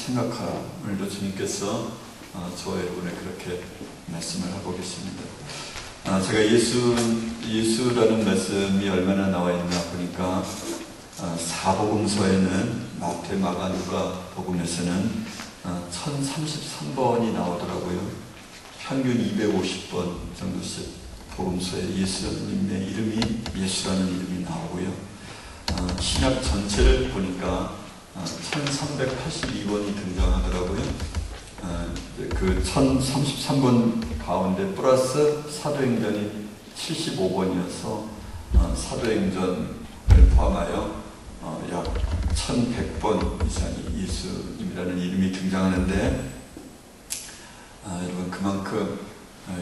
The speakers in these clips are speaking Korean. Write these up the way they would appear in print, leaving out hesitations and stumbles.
생각함을 주님께서 저와 여러분에 그렇게 말씀을 하고 계십니다. 제가 예수라는 말씀이 얼마나 나와 있나 보니까 사복음서에는 마태, 마가, 누가 복음에서는 1033번이 나오더라고요. 평균 250번 정도씩 복음서에 예수님의 이름이, 예수라는 이름이 나오고요. 신약 전체를 보니까 1382번이 등장하더라고요. 그 1033번 가운데 플러스 사도행전이 75번이어서 사도행전을 포함하여 약 1100번 이상이 예수님이라는 이름이 등장하는데, 여러분 그만큼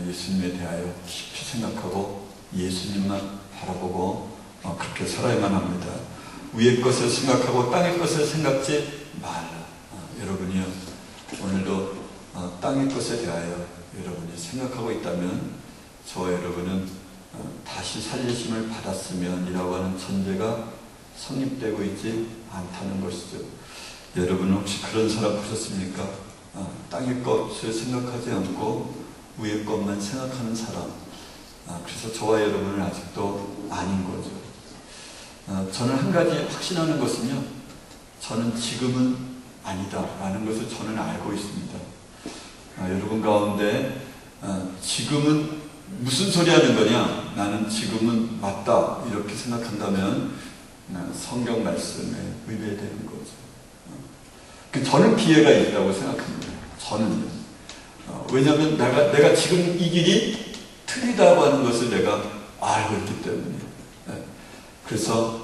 예수님에 대하여 깊이 생각하고 예수님만 바라보고 그렇게 살아야만 합니다. 위의 것을 생각하고 땅의 것을 생각지 말라. 여러분이요, 오늘도 땅의 것에 대하여 여러분이 생각하고 있다면 저와 여러분은 다시 살리심을 받았으면 이라고 하는 전제가 성립되고 있지 않다는 것이죠. 여러분은 혹시 그런 사람 보셨습니까? 땅의 것을 생각하지 않고 위의 것만 생각하는 사람. 그래서 저와 여러분은 아직도 아닌 거죠. 저는 한 가지 확신하는 것은요, 저는 지금은 아니다 라는 것을 저는 알고 있습니다. 여러분 가운데 지금은 무슨 소리 하는 거냐, 나는 지금은 맞다 이렇게 생각한다면 성경 말씀에 위배되는 거죠. 저는 기회가 있다고 생각합니다. 저는요. 왜냐하면 내가 지금 이 길이 틀리다고 하는 것을 내가 알고 있기 때문에. 그래서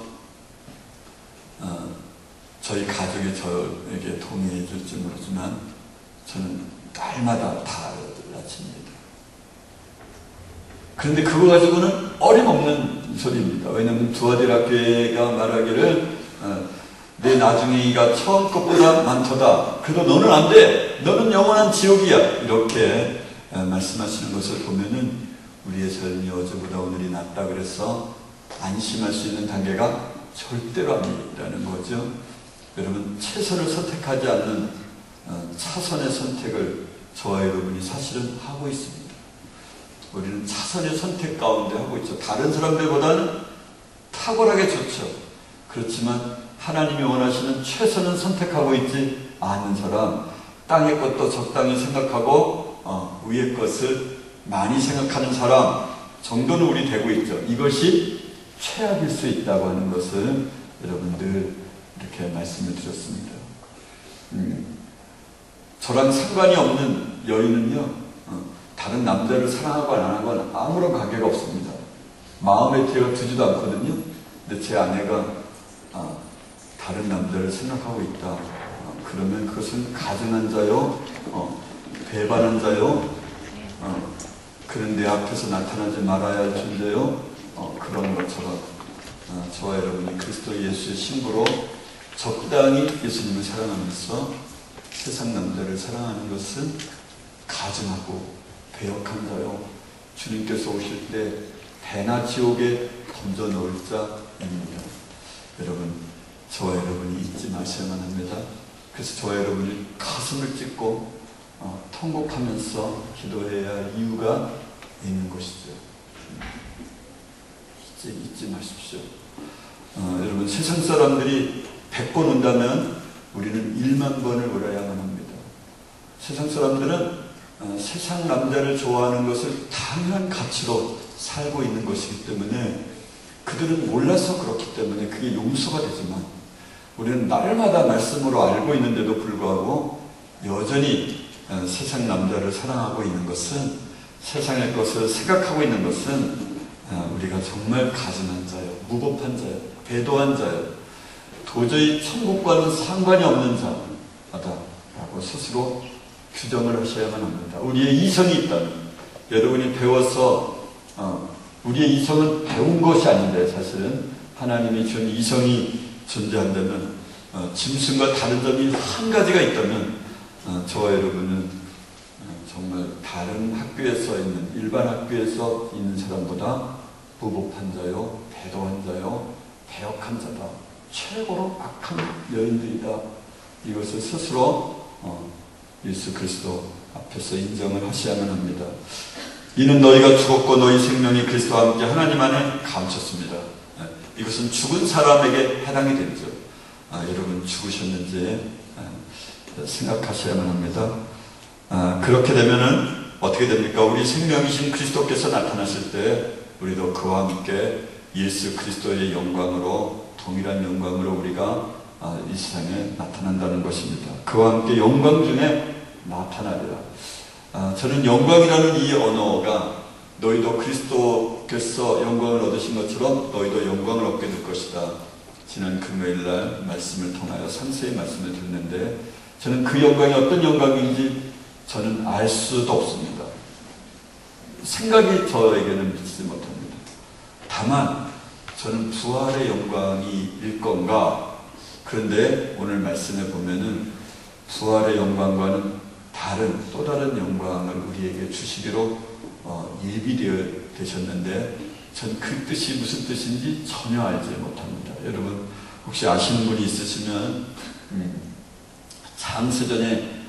저희 가족이 저에게 동의해 줄지 모르지만 저는 날마다 다 아침입니다. 그런데 그거 가지고는 어림없는 소리입니다. 왜냐하면 두아디라 교회가 말하기를 내 나중에가 처음 것보다 많도다. 그래도 너는 안 돼. 너는 영원한 지옥이야. 이렇게 말씀하시는 것을 보면은 우리의 삶이 어제보다 오늘이 낫다 그래서 안심할 수 있는 단계가 절대로 아니라는 거죠. 여러분, 최선을 선택하지 않는 차선의 선택을 저와 여러분이 사실은 하고 있습니다. 우리는 차선의 선택 가운데 하고 있죠. 다른 사람들보다는 탁월하게 좋죠. 그렇지만 하나님이 원하시는 최선은 선택하고 있지 않은 사람, 땅의 것도 적당히 생각하고 위의 것을 많이 생각하는 사람 정도는 우리 되고 있죠. 이것이 최악일 수 있다고 하는 것을 여러분들 이렇게 말씀을 드렸습니다. 저랑 상관이 없는 여인은요, 다른 남자를 사랑하고 안 하고 아무런 관계가 없습니다. 마음에 들어두지도 않거든요. 근데 제 아내가 다른 남자를 생각하고 있다. 그러면 그것은 가증한 자요, 배반한 자요, 그런 내 앞에서 나타나지 말아야 할 존재요, 그런 것처럼 저와 여러분이 그리스도 예수의 신부로 적당히 예수님을 사랑하면서 세상 남자를 사랑하는 것은 가증하고 배역한 자요, 주님께서 오실 때 배나 지옥에 던져 넣을 자입니다. 여러분, 저와 여러분이 잊지 마셔야만 합니다. 그래서 저와 여러분이 가슴을 찢고 통곡하면서 기도해야 할 이유가 있는 것이죠. 잊지 마십시오. 여러분, 세상 사람들이 100번 온다면 우리는 1만 번을 울어야만 합니다. 세상 사람들은 세상 남자를 좋아하는 것을 당연한 가치로 살고 있는 것이기 때문에, 그들은 몰라서 그렇기 때문에 그게 용서가 되지만, 우리는 날마다 말씀으로 알고 있는데도 불구하고 여전히 세상 남자를 사랑하고 있는 것은, 세상의 것을 생각하고 있는 것은 우리가 정말 가증한 자요, 무법한 자요, 배도한 자요, 도저히 천국과는 상관이 없는 자다라고 스스로 규정을 하셔야만 합니다. 우리의 이성이 있다면, 여러분이 배워서 우리의 이성은 배운 것이 아닌데, 사실은 하나님이 준 이성이 존재한다면, 짐승과 다른 점이 한 가지가 있다면 저와 여러분은 정말 다른 학교에서 있는, 일반 학교에서 있는 사람보다 무법한 자요, 배도한 자요, 배역한 자다, 최고로 악한 여인들이다, 이것을 스스로 예수 그리스도 앞에서 인정을 하셔야만 합니다. 이는 너희가 죽었고 너희 생명이 그리스도와 함께 하나님 안에 감췄습니다. 이것은 죽은 사람에게 해당이 되죠. 여러분 죽으셨는지 생각하셔야만 합니다. 그렇게 되면은 어떻게 됩니까? 우리 생명이신 그리스도께서 나타나실 때 우리도 그와 함께 예수 그리스도의 영광으로, 동일한 영광으로 우리가 이 세상에 나타난다는 것입니다. 그와 함께 영광 중에 나타나리라. 저는 영광이라는 이 언어가 너희도 그리스도께서 영광을 얻으신 것처럼 너희도 영광을 얻게 될 것이다. 지난 금요일날 말씀을 통하여 상세히 말씀을 듣는데 저는 그 영광이 어떤 영광인지 저는 알 수도 없습니다. 생각이 저에게는 미치지 못합니다. 다만 저는 부활의 영광이 일 건가? 그런데 오늘 말씀에 보면은 부활의 영광과는 또 다른 영광을 우리에게 주시기로 예비되어 되셨는데 전 그 뜻이 무슨 뜻인지 전혀 알지 못합니다. 여러분 혹시 아시는 분이 있으시면 창세전에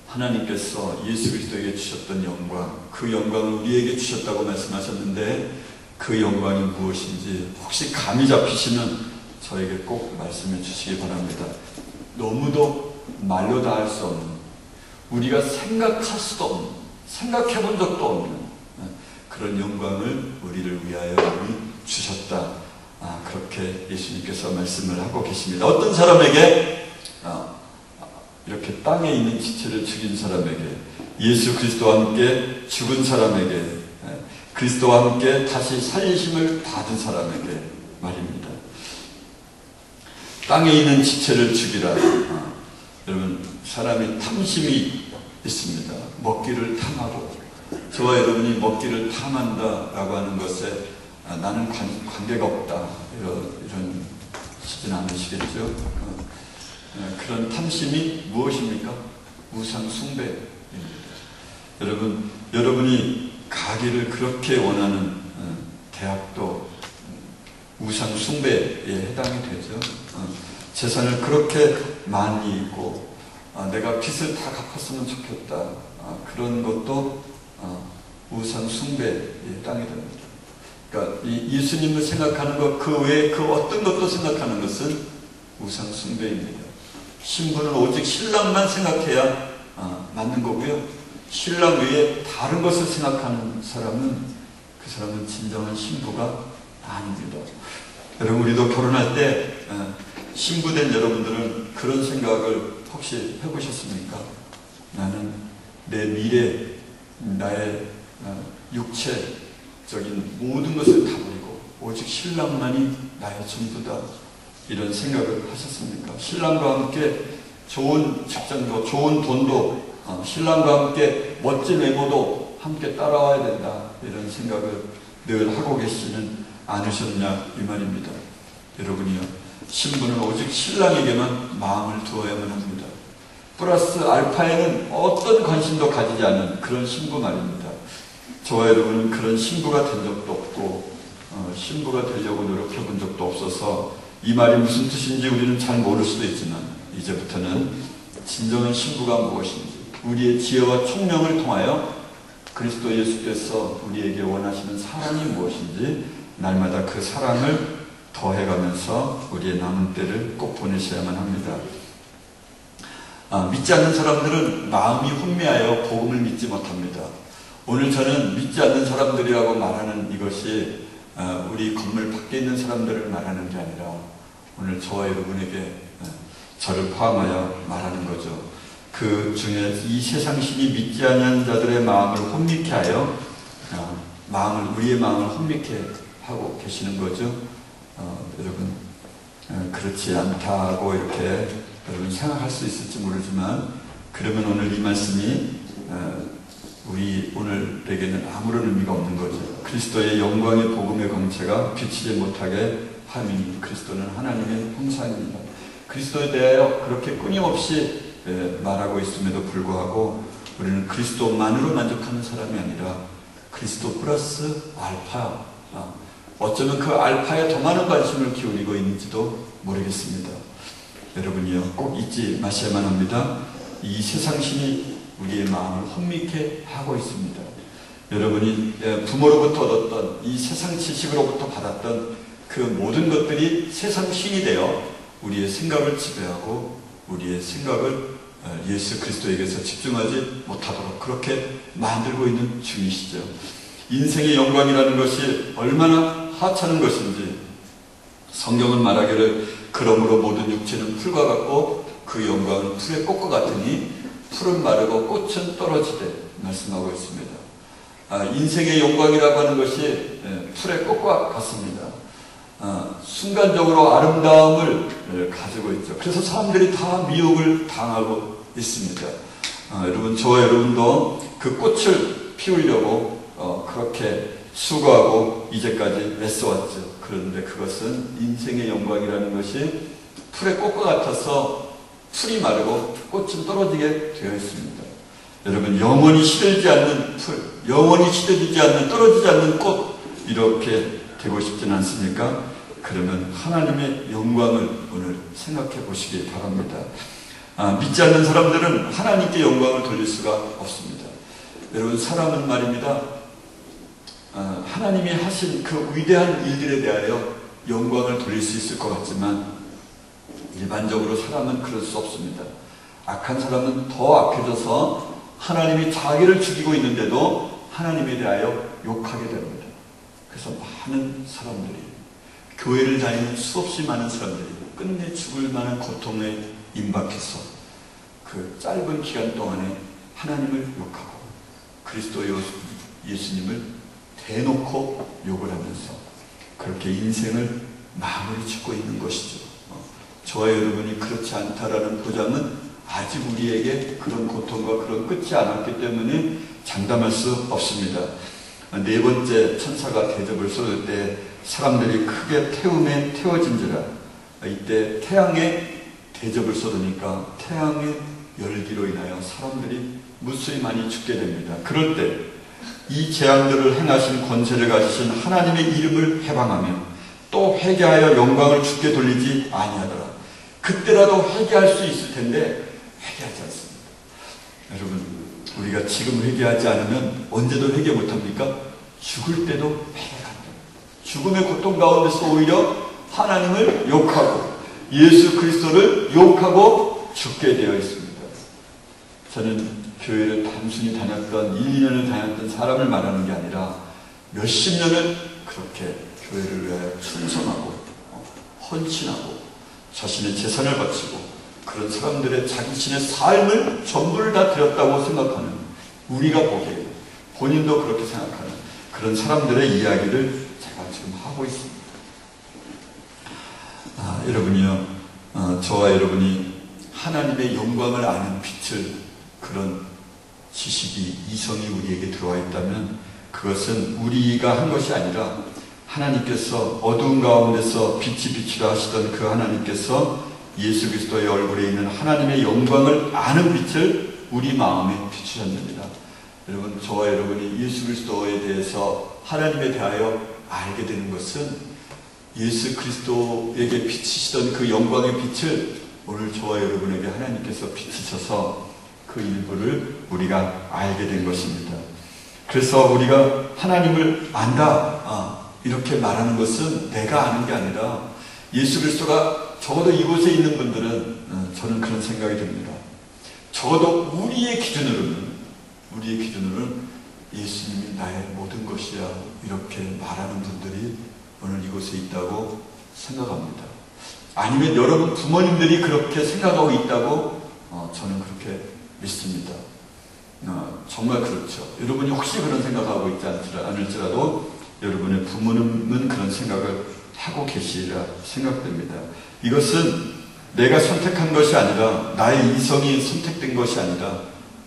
하나님께서 예수 그리스도에게 주셨던 영광, 그 영광을 우리에게 주셨다고 말씀하셨는데 그 영광이 무엇인지 혹시 감이 잡히시면 저에게 꼭 말씀해 주시기 바랍니다. 너무도 말로 다 할 수 없는, 우리가 생각할 수도 없는, 생각해 본 적도 없는 그런 영광을 우리를 위하여 주셨다. 그렇게 예수님께서 말씀을 하고 계십니다. 어떤 사람에게 이렇게 땅에 있는 지체를 죽인 사람에게, 예수 그리스도와 함께 죽은 사람에게, 그리스도와 함께 다시 살리심을 받은 사람에게 말입니다. 땅에 있는 지체를 죽이라. 여러분 사람이 탐심이 있습니다. 먹기를 탐하고, 저와 여러분이 먹기를 탐한다라고 하는 것에 나는 관계가 없다 이런 시진 않으시겠죠? 그런 탐심이 무엇입니까? 우상 숭배입니다. 여러분이 가기를 그렇게 원하는 대학도 우상 숭배에 해당이 되죠. 재산을 그렇게 많이 있고 내가 빚을 다 갚았으면 좋겠다. 그런 것도 우상 숭배에 해당이 됩니다. 그러니까 이 예수님을 생각하는 것, 그 외에 그 어떤 것도 생각하는 것은 우상 숭배입니다. 신부는 오직 신랑만 생각해야 맞는 거고요. 신랑 외에 다른 것을 생각하는 사람은 그 사람은 진정한 신부가 아닙니다. 여러분 우리도 결혼할 때 신부된 여러분들은 그런 생각을 혹시 해보셨습니까? 나는 내 미래, 나의 육체적인 모든 것을 다 버리고 오직 신랑만이 나의 전부다. 이런 생각을 하셨습니까? 신랑과 함께 좋은 직장도, 좋은 돈도, 신랑과 함께 멋진 외모도 함께 따라와야 된다. 이런 생각을 늘 하고 계시지는 않으셨냐 이 말입니다. 여러분이요, 신부는 오직 신랑에게만 마음을 두어야만 합니다. 플러스 알파에는 어떤 관심도 가지지 않는 그런 신부 말입니다. 저와 여러분은 그런 신부가 된 적도 없고 신부가 되려고 노력해 본 적도 없어서 이 말이 무슨 뜻인지 우리는 잘 모를 수도 있지만 이제부터는 진정한 신부가 무엇인지, 우리의 지혜와 총명을 통하여 그리스도 예수께서 우리에게 원하시는 사랑이 무엇인지 날마다 그 사랑을 더해가면서 우리의 남은 때를 꼭 보내셔야만 합니다. 믿지 않는 사람들은 마음이 혼미하여 복음을 믿지 못합니다. 오늘 저는 믿지 않는 사람들이라고 말하는 이것이 우리 건물 밖에 있는 사람들을 말하는 게 아니라 오늘 저와 여러분에게 저를 포함하여 말하는 거죠. 그 중에 이 세상신이 믿지 않는 자들의 마음을 혼미케 하여 우리의 마음을 혼미케 하고 계시는 거죠. 여러분 그렇지 않다고 이렇게 여러분 생각할 수 있을지 모르지만, 그러면 오늘 이 말씀이 우리 오늘에게는 아무런 의미가 없는 거죠. 그리스도의 영광의 복음의 광채가 비치지 못하게 함이니 그리스도는 하나님의 형상입니다. 그리스도에 대하여 그렇게 끊임없이 말하고 있음에도 불구하고 우리는 그리스도만으로 만족하는 사람이 아니라 그리스도 플러스 알파, 어쩌면 그 알파에 더 많은 관심을 기울이고 있는지도 모르겠습니다. 여러분이요, 꼭 잊지 마셔야만 합니다. 이 세상신이 우리의 마음을 혼미케 하고 있습니다. 여러분이 부모로부터 얻었던 이 세상 지식으로부터 받았던 그 모든 것들이 세상신이 되어 우리의 생각을 지배하고 우리의 생각을 예수 그리스도에게서 집중하지 못하도록 그렇게 만들고 있는 중이시죠. 인생의 영광이라는 것이 얼마나 하찮은 것인지 성경은 말하기를 그러므로 모든 육체는 풀과 같고 그 영광은 풀의 꽃과 같으니 풀은 마르고 꽃은 떨어지되 말씀하고 있습니다. 인생의 영광이라고 하는 것이 풀의 꽃과 같습니다. 순간적으로 아름다움을 가지고 있죠. 그래서 사람들이 다 미혹을 당하고 있습니다. 여러분, 저와 여러분도 그 꽃을 피우려고 그렇게 수고하고 이제까지 애써왔죠. 그런데 그것은 인생의 영광이라는 것이 풀의 꽃과 같아서 풀이 마르고 꽃은 떨어지게 되어 있습니다. 여러분, 영원히 시들지 않는 풀, 영원히 시들지 않는, 떨어지지 않는 꽃, 이렇게 되고 싶지는 않습니까? 그러면 하나님의 영광을 오늘 생각해 보시기 바랍니다. 믿지 않는 사람들은 하나님께 영광을 돌릴 수가 없습니다. 여러분, 사람은 말입니다. 하나님이 하신 그 위대한 일들에 대하여 영광을 돌릴 수 있을 것 같지만 일반적으로 사람은 그럴 수 없습니다. 악한 사람은 더 악해져서 하나님이 자기를 죽이고 있는데도 하나님에 대하여 욕하게 됩니다. 그래서 많은 사람들이, 교회를 다니는 수없이 많은 사람들이 끝내 죽을 만한 고통에 임박해서 그 짧은 기간 동안에 하나님을 욕하고 그리스도 예수님을 대놓고 욕을 하면서 그렇게 인생을 마무리 짓고 있는 것이죠. 저와 여러분이 그렇지 않다라는 보장은 아직 우리에게 그런 고통과 그런 끝이 않았기 때문에 장담할 수 없습니다. 네 번째 천사가 대접을 쏟을 때 사람들이 크게 태움에 태워진지라. 이때 태양에 대접을 쏟으니까 태양의 열기로 인하여 사람들이 무수히 많이 죽게 됩니다. 그럴 때 이 재앙들을 행하신 권세를 가지신 하나님의 이름을 해방하며 또 회개하여 영광을 주께 돌리지 아니하더라. 그때라도 회개할 수 있을 텐데 회개하지 않습니다. 여러분, 우리가 지금 회개하지 않으면 언제도 회개 못합니까? 죽을 때도 회개가 안 됩니다. 죽음의 고통 가운데서 오히려 하나님을 욕하고 예수 그리스도를 욕하고 죽게 되어 있습니다. 저는 교회를 단순히 다녔던 1, 2년을 다녔던 사람을 말하는 게 아니라 몇십 년을 그렇게 교회를 위하여 충성하고 헌신하고 자신의 재산을 바치고 그런 사람들의 자신의 삶을 전부를 다 드렸다고 생각하는, 우리가 보기에 본인도 그렇게 생각하는 그런 사람들의 이야기를 제가 지금 하고 있습니다. 여러분이요, 저와 여러분이 하나님의 영광을 아는 빛을, 그런 지식이, 이성이 우리에게 들어와 있다면 그것은 우리가 한 것이 아니라 하나님께서 어두운 가운데서 빛이 비추라 하시던 그 하나님께서 예수 그리스도의 얼굴에 있는 하나님의 영광을 아는 빛을 우리 마음에 비추셨습니다. 여러분, 저와 여러분이 예수 그리스도에 대해서 하나님에 대하여 알게 되는 것은 예수 그리스도에게 비치시던 그 영광의 빛을 오늘 저와 여러분에게 하나님께서 비치셔서 그 일부를 우리가 알게 된 것입니다. 그래서 우리가 하나님을 안다, 이렇게 말하는 것은 내가 아는 게 아니라 예수 그리스도가, 적어도 이곳에 있는 분들은 저는 그런 생각이 듭니다. 적어도 우리의 기준으로는 예수님이 나의 모든 것이야, 이렇게 말하는 분들이 오늘 이곳에 있다고 생각합니다. 아니면 여러분 부모님들이 그렇게 생각하고 있다고 저는 그렇게 믿습니다. 정말 그렇죠. 여러분이 혹시 그런 생각하고 있지 않을지라도 여러분의 부모님은 그런 생각을 하고 계시리라 생각됩니다. 이것은 내가 선택한 것이 아니라, 나의 이성이 선택된 것이 아니라,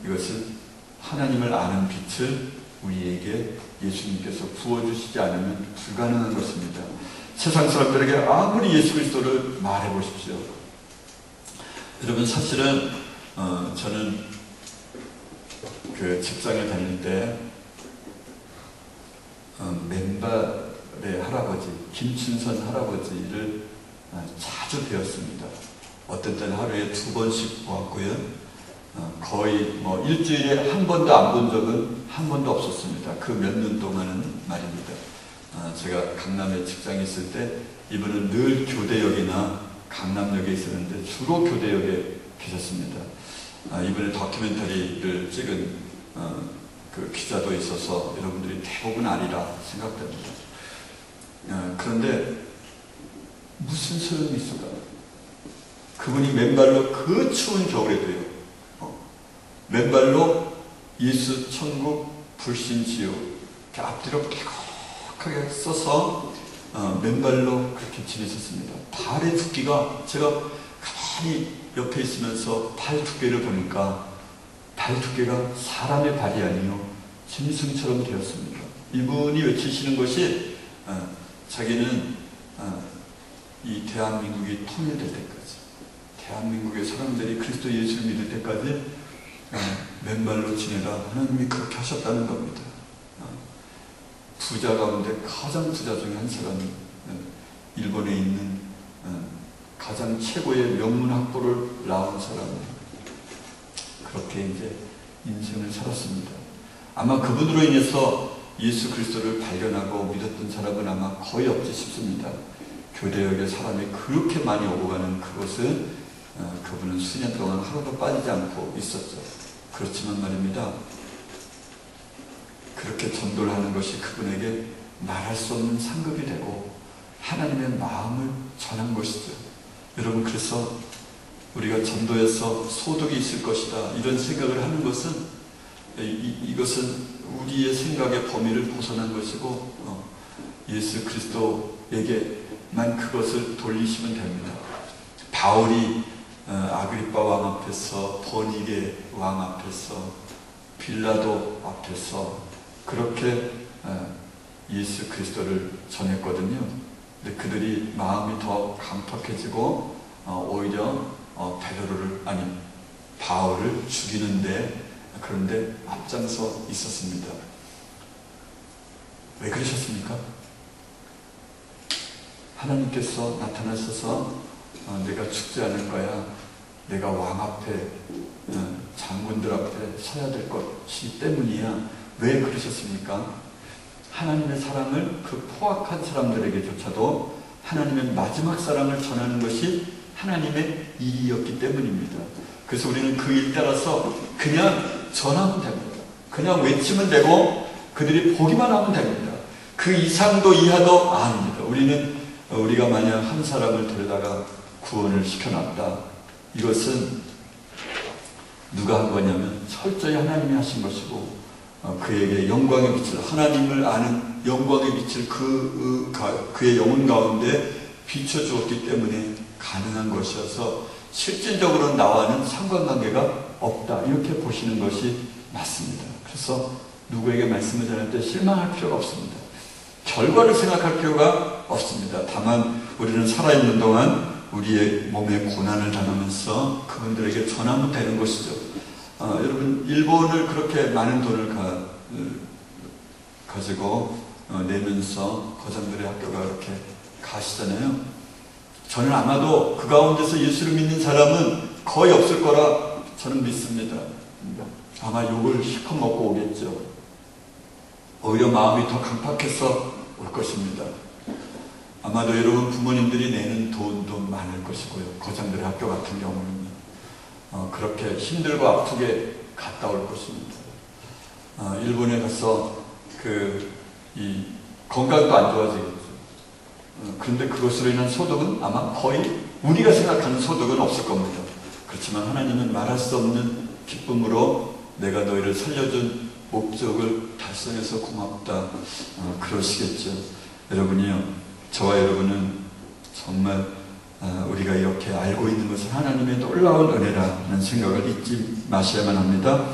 이것은 하나님을 아는 빛을 우리에게 예수님께서 부어주시지 않으면 불가능한 것입니다. 세상 사람들에게 아무리 예수 그리스도를 말해보십시오. 여러분, 사실은 저는 그 직장에 다닐 때 맨발의 할아버지, 김춘선 할아버지를 자주 뵈었습니다. 어떤 때는 하루에 2번씩 보았고요. 거의 뭐 일주일에 한 번도 안 본 적은 한 번도 없었습니다. 그 몇 년 동안은 말입니다. 제가 강남에 직장에 있을 때 이분은 늘 교대역이나 강남역에 있었는데 주로 교대역에 계셨습니다. 이번에 다큐멘터리를 찍은 그 기자도 있어서 여러분들이 대부분 아니라 생각됩니다. 그런데 무슨 소용이 있을까요? 그분이 맨발로 그 추운 겨울에도요, 맨발로 예수 천국 불신 지옥 이렇게 앞뒤로 뾰족하게 써서 맨발로 그렇게 지내셨습니다. 발의 두께가, 제가 가만히 옆에 있으면서 발 두께를 보니까 발 두께가 사람의 발이 아니요 짐승처럼 되었습니다. 이분이 외치시는 것이 자기는 이 대한민국이 통일될 때까지, 대한민국의 사람들이 그리스도 예수를 믿을 때까지 맨발로 지내라, 하나님이 그렇게 하셨다는 겁니다. 부자 가운데 가장 부자 중에 한 사람이 일본에 있는 가장 최고의 명문학부를 나온 사람이 그렇게 이제 인생을 살았습니다. 아마 그분으로 인해서 예수 그리스도를 발견하고 믿었던 사람은 아마 거의 없지 싶습니다. 교대역에 사람이 그렇게 많이 오고 가는 그곳은 그분은 수년 동안 하루도 빠지지 않고 있었죠. 그렇지만 말입니다, 그렇게 전도를 하는 것이 그분에게 말할 수 없는 상급이 되고 하나님의 마음을 전한 것이죠. 여러분, 그래서 우리가 전도에서 소득이 있을 것이다 이런 생각을 하는 것은 이것은 우리의 생각의 범위를 벗어난 것이고 예수 그리스도에게만 그것을 돌리시면 됩니다. 바울이 아그리빠 왕 앞에서, 버니게 왕 앞에서, 빌라도 앞에서 그렇게 예수 그리스도를 전했거든요. 근데 그들이 마음이 더 강팍해지고 오히려 바울을 죽이는데, 그런데 앞장서 있었습니다. 왜 그러셨습니까? 하나님께서 나타나셔서 내가 죽지 않을 거야, 내가 왕 앞에, 장군들 앞에 서야 될 것이 때문이야. 왜 그러셨습니까? 하나님의 사랑을 그 포악한 사람들에게조차도 하나님의 마지막 사랑을 전하는 것이 하나님의 일이었기 때문입니다. 그래서 우리는 그 일 따라서 그냥 전하면 됩니다. 그냥 외치면 되고 그들이 보기만 하면 됩니다. 그 이상도 이하도 아닙니다. 우리가 만약 한 사람을 데려다가 구원을 시켜놨다, 이것은 누가 한 거냐면 철저히 하나님이 하신 것이고, 그에게 영광의 빛을, 하나님을 아는 영광의 빛을 그의 영혼 가운데 비춰주었기 때문에 가능한 것이어서 실질적으로 나와는 상관관계가 없다, 이렇게 보시는 것이 맞습니다. 그래서 누구에게 말씀을 전할 때 실망할 필요가 없습니다. 결과를 생각할 필요가 없습니다. 다만 우리는 살아있는 동안 우리의 몸에 고난을 당하면서 그분들에게 전하면 되는 것이죠. 여러분, 일본을 그렇게 많은 돈을 가지고 내면서 거장들의 학교가 이렇게 가시잖아요. 저는 아마도 그 가운데서 예수를 믿는 사람은 거의 없을 거라 저는 믿습니다. 아마 욕을 실컷 먹고 오겠죠. 오히려 마음이 더 강팍해서 올 것입니다. 아마도 여러분 부모님들이 내는 돈도 많을 것이고요. 거장들의 학교 같은 경우는 그렇게 힘들고 아프게 갔다 올 것입니다. 일본에 가서 이 건강도 안 좋아지겠죠. 그런데 그것으로 인한 소득은 아마 거의 우리가 생각하는 소득은 없을 겁니다. 그렇지만 하나님은 말할 수 없는 기쁨으로 내가 너희를 살려준 목적을 달성해서 고맙다, 그러시겠죠. 여러분이요, 저와 여러분은 정말 우리가 이렇게 알고 있는 것은 하나님의 놀라운 은혜라는 생각을 잊지 마셔야만 합니다.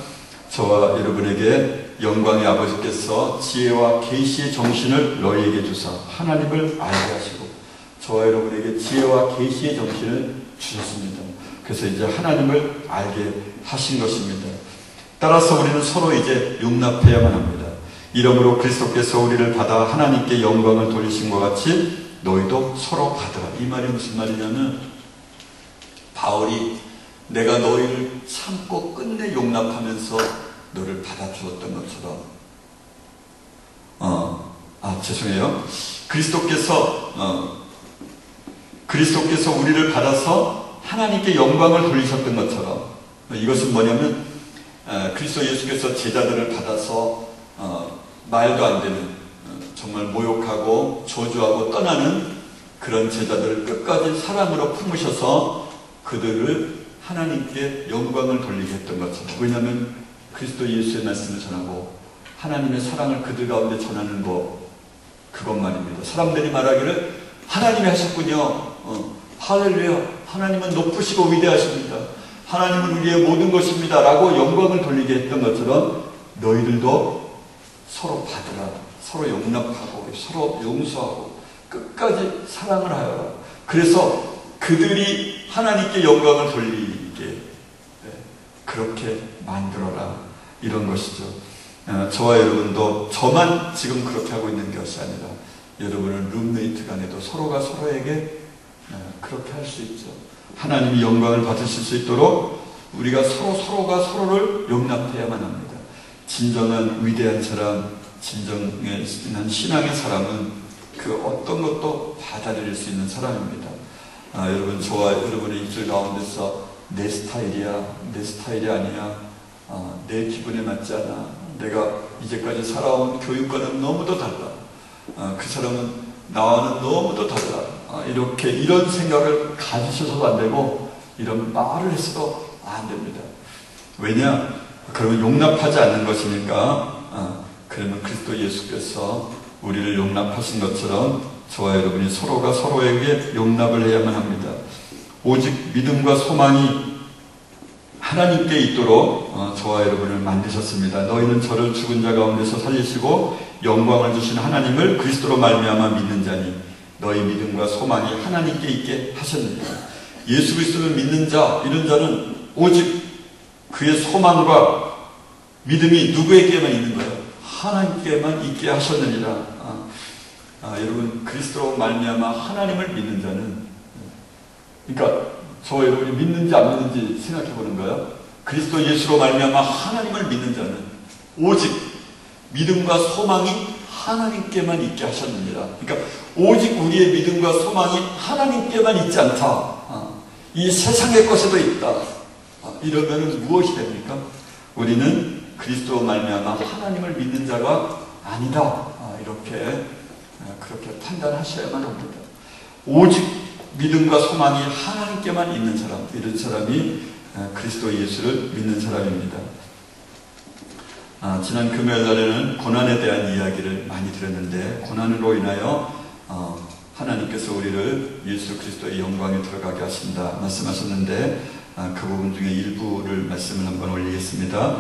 저와 여러분에게 영광의 아버지께서 지혜와 계시의 정신을 너희에게 주사 하나님을 알게 하시고, 저와 여러분에게 지혜와 계시의 정신을 주셨습니다. 그래서 이제 하나님을 알게 하신 것입니다. 따라서 우리는 서로 이제 용납해야만 합니다. 이러므로 그리스도께서 우리를 받아 하나님께 영광을 돌리신 것 같이 너희도 서로 받으라. 이 말이 무슨 말이냐면, 바울이 내가 너희를 참고 용납하면서 너를 받아주었던 것처럼, 죄송해요. 그리스도께서 우리를 받아서 하나님께 영광을 돌리셨던 것처럼, 이것은 뭐냐면 그리스도 예수께서 제자들을 받아서 말도 안 되는 정말 모욕하고 저주하고 떠나는 그런 제자들을 끝까지 사랑으로 품으셔서 그들을 하나님께 영광을 돌리게 했던 것처럼, 왜냐하면 그리스도 예수의 말씀을 전하고 하나님의 사랑을 그들 가운데 전하는 그것 말입니다. 사람들이 말하기를 하나님이 하셨군요. 할렐루야, 하나님은 높으시고 위대하십니다. 하나님은 우리의 모든 것입니다 라고 영광을 돌리게 했던 것처럼 너희들도 서로 받으라, 서로 용납하고 서로 용서하고 끝까지 사랑을 하여라. 그래서 그들이 하나님께 영광을 돌리게 그렇게 만들어라, 이런 것이죠. 저와 여러분도 저만 지금 그렇게 하고 있는 것이 아니라 여러분은 룸메이트 간에도 서로가 서로에게 그렇게 할 수 있죠. 하나님이 영광을 받으실 수 있도록 우리가 서로가 서로를 용납해야만 합니다. 진정한 위대한 사람, 진정한 신앙의 사람은 그 어떤 것도 받아들일 수 있는 사람입니다. 여러분, 저와 여러분의 입술 가운데서 내 스타일이야, 내 스타일이 아니야, 내 기분에 맞지 않아, 내가 이제까지 살아온 교육과는 너무도 달라, 그 사람은 나와는 너무도 달라, 이런 생각을 가지셔서도 안 되고 이런 말을 해서도 안 됩니다. 왜냐? 그러면 용납하지 않는 것이니까. 그러면 그리스도 예수께서 우리를 용납하신 것처럼 저와 여러분이 서로가 서로에게 용납을 해야만 합니다. 오직 믿음과 소망이 하나님께 있도록 저와 여러분을 만드셨습니다. 너희는 저를 죽은 자 가운데서 살리시고 영광을 주신 하나님을 그리스도로 말미암아 믿는 자니 너희 믿음과 소망이 하나님께 있게 하셨느니라. 예수 그리스도를 믿는 자, 이런 자는 오직 그의 소망과 믿음이 누구에게만 있는 거예요? 하나님께만 있게 하셨느니라. 여러분, 그리스도로 말미암아 하나님을 믿는 자는, 그러니까 저와 여러분이 믿는지 안 믿는지 생각해 보는 거예요. 그리스도 예수로 말미암아 하나님을 믿는 자는 오직 믿음과 소망이 하나님께만 있게 하셨느니라. 그러니까 오직 우리의 믿음과 소망이 하나님께만 있지 않다, 이 세상의 것에도 있다, 이러면 무엇이 됩니까? 우리는 그리스도로 말미암아 하나님을 믿는 자가 아니다, 그렇게 판단하셔야만 합니다. 오직 믿음과 소망이 하나님께만 있는 사람, 이런 사람이 그리스도 예수를 믿는 사람입니다. 지난 금요일 날에는 고난에 대한 이야기를 많이 들었는데, 고난으로 인하여 하나님께서 우리를 예수 그리스도의 영광에 들어가게 하신다 말씀하셨는데, 그 부분 중에 일부를 말씀을 한번 올리겠습니다.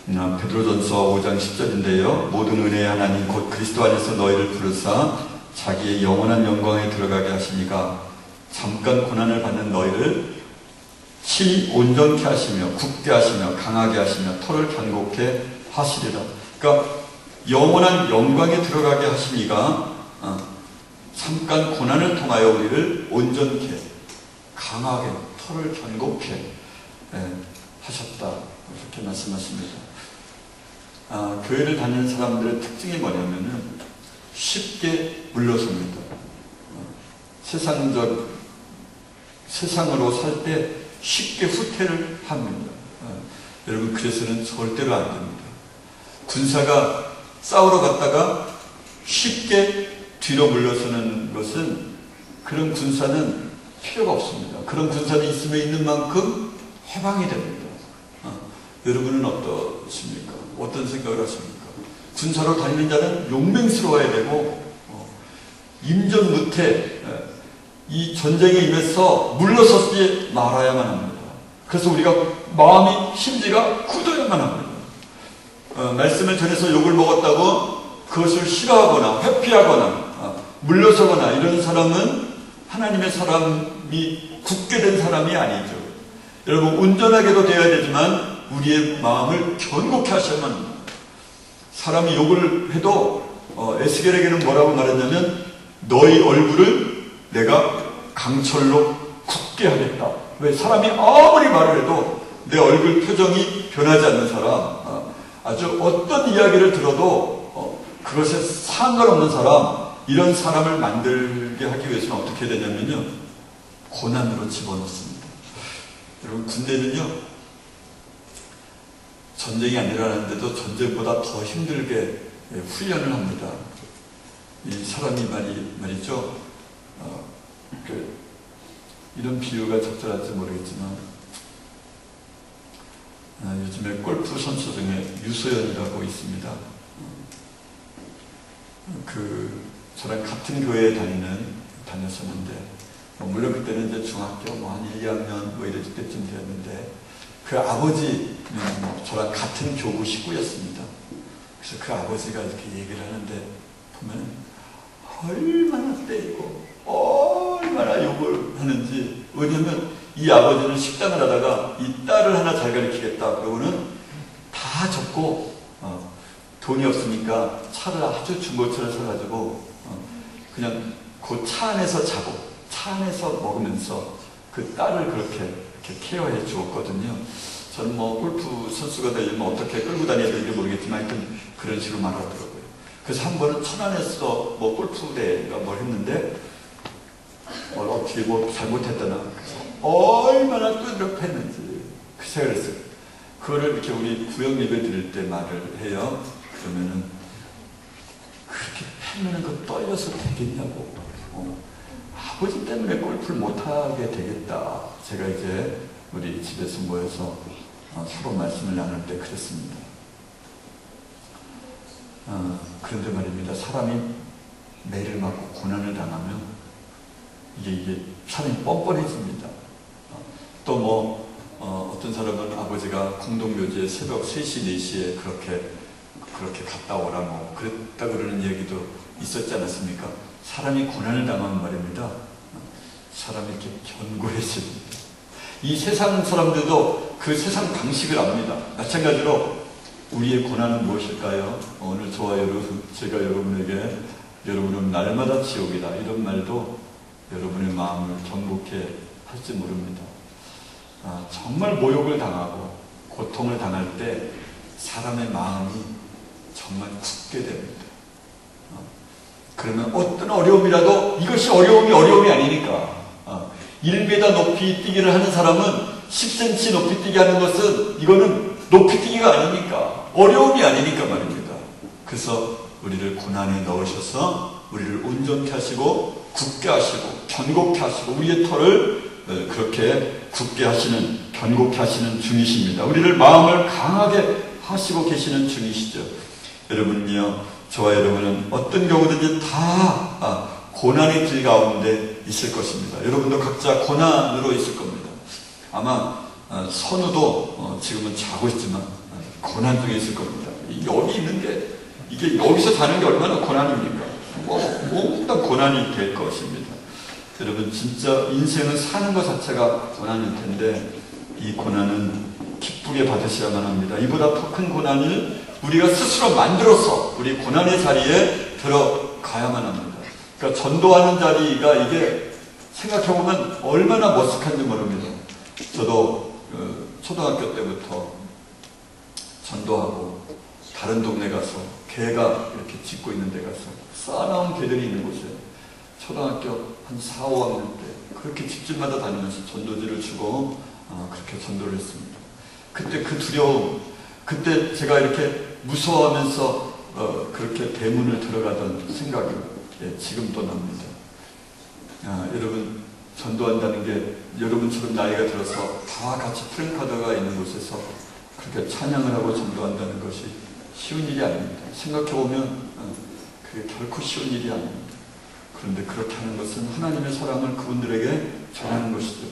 베드로전서 5장 10절인데요. 모든 은혜의 하나님 곧 그리스도 안에서 너희를 부르사 자기의 영원한 영광에 들어가게 하시니가 잠깐 고난을 받는 너희를 친히 온전케 하시며 굳게 하시며 강하게 하시며 토를 견고케 하시리라. 그러니까 영원한 영광에 들어가게 하시니가 잠깐 고난을 통하여 우리를 온전케, 강하게, 토를 견고케 하셨다, 이렇게 말씀하십니다. 교회를 다니는 사람들의 특징이 뭐냐면은 쉽게 물러섭니다. 세상으로 살 때 쉽게 후퇴를 합니다. 여러분, 그래서는 절대로 안 됩니다. 군사가 싸우러 갔다가 쉽게 뒤로 물러서는 것은, 그런 군사는 필요가 없습니다. 그런 군사는 있으면 있는 만큼 해방이 됩니다. 여러분은 어떠십니까? 어떤 생각을 하십니까? 군사로 다니는 자는 용맹스러워야 되고, 임전무태, 이 전쟁에 임해서 물러서지 말아야만 합니다. 그래서 우리가 마음이, 심지가 굳어야만 합니다. 말씀을 전해서 욕을 먹었다고 그것을 싫어하거나 회피하거나 물러서거나 이런 사람은 하나님의 사람이, 굳게 된 사람이 아니죠. 여러분, 온전하게도 되어야 되지만 우리의 마음을 견고케 하셔야만 합니다. 사람이 욕을 해도 에스겔에게는 뭐라고 말했냐면, 너희 얼굴을 내가 강철로 굳게 하겠다. 왜? 사람이 아무리 말을 해도 내 얼굴 표정이 변하지 않는 사람, 아주 어떤 이야기를 들어도 그것에 상관없는 사람, 이런 사람을 만들게 하기 위해서는 어떻게 되냐면요, 고난으로 집어넣습니다. 여러분, 군대는요, 전쟁이 안 일어나는데도 전쟁보다 더 힘들게 훈련을 합니다. 이 사람이 말이죠, 이런 비유가 적절할지 모르겠지만, 요즘에 골프 선수 중에 유소연이라고 있습니다. 저랑 같은 교회에 다녔었는데, 물론 그때는 이제 중학교 한 1, 2학년 이럴 때쯤 되었는데, 그 아버지는 저랑 같은 교구 식구였습니다. 그래서 그 아버지가 이렇게 얘기를 하는데, 보면 얼마나 때리고 얼마나 욕을 하는지. 왜냐면 이 아버지는 식당을 하다가 이 딸을 하나 잘 가르치겠다 그러고는 다 접고 돈이 없으니까 차를 아주 중고차를 사가지고 그냥 그 차 안에서 자고 차 안에서 먹으면서 그 딸을 그렇게 케어해 주었거든요. 저는 골프 선수가 되려면 어떻게 끌고 다녀야 될지 모르겠지만 하여튼 그런 식으로 말하더라고요. 그래서 한 번은 천안에서 골프대가 뭘 했는데 어떻게 잘못했다나 얼마나 뚜드럽했는지 그 생각을 했어요. 그거를 이렇게 우리 구역 예배 드릴 때 말을 해요. 그러면은 그렇게 하면은 그 떨려서 되겠냐고. 아버지 때문에 골프를 못하게 되겠다. 제가 이제 우리 집에서 모여서 서로 말씀을 나눌 때 그랬습니다. 그런데 말입니다. 사람이 매를 맞고 고난을 당하면 이게 사람이 뻔뻔해집니다. 또 어떤 사람은 아버지가 공동묘지에 새벽 3시, 4시에 그렇게 갔다 오라 그랬다 그러는 얘기도 있었지 않았습니까? 사람이 고난을 당하면 말입니다. 사람이 이렇게 견고해집니다. 이 세상 사람들도 그 세상 방식을 압니다. 마찬가지로 우리의 고난은 무엇일까요? 오늘 저와 제가 여러분에게 여러분은 날마다 지옥이다 이런 말도 여러분의 마음을 견고케 할지 모릅니다. 정말 모욕을 당하고 고통을 당할 때 사람의 마음이 정말 굳게 됩니다. 그러면 어떤 어려움이라도 이것이 어려움이 아니니까 1m 높이 뛰기를 하는 사람은 10cm 높이 뛰기 하는 것은 이거는 높이 뛰기가 아니니까 어려움이 아니니까 말입니다. 그래서 우리를 고난에 넣으셔서 우리를 온전케 하시고 굳게 하시고 견고케 하시고 우리의 털을 그렇게 굳게 하시는 견고케 하시는 중이십니다. 우리를 마음을 강하게 하시고 계시는 중이시죠. 여러분은요, 저와 여러분은 어떤 경우든지 다 고난의 길 가운데 있을 것입니다. 여러분도 각자 고난으로 있을 겁니다. 아마 선우도 지금은 자고 있지만 고난 중에 있을 겁니다. 여기 있는 게 이게 여기서 사는 게 얼마나 고난입니까? 모든 고난이 될 것입니다. 여러분 진짜 인생은 사는 것 자체가 고난일 텐데 이 고난은 기쁘게 받으셔야만 합니다. 이보다 더 큰 고난을 우리가 스스로 만들어서 우리 고난의 자리에 들어가야만 합니다. 그러니까 전도하는 자리가 이게 생각해보면 얼마나 머쓱한지 모릅니다. 저도 초등학교 때부터 전도하고 다른 동네 가서 개가 이렇게 짖고 있는 데 가서 쌓아놓은 개들이 있는 곳에 초등학교 한 4, 5학년 때 그렇게 집집마다 다니면서 전도지를 주고 그렇게 전도를 했습니다. 그때 그 두려움, 그때 제가 이렇게 무서워하면서 그렇게 대문을 들어가던 생각이 지금도 납니다. 여러분 전도한다는 게 여러분처럼 나이가 들어서 다 같이 프랭카드가 있는 곳에서 그렇게 찬양을 하고 전도한다는 것이 쉬운 일이 아닙니다. 생각해보면 그게 결코 쉬운 일이 아닙니다. 그런데 그렇게 하는 것은 하나님의 사랑을 그분들에게 전하는 것이죠.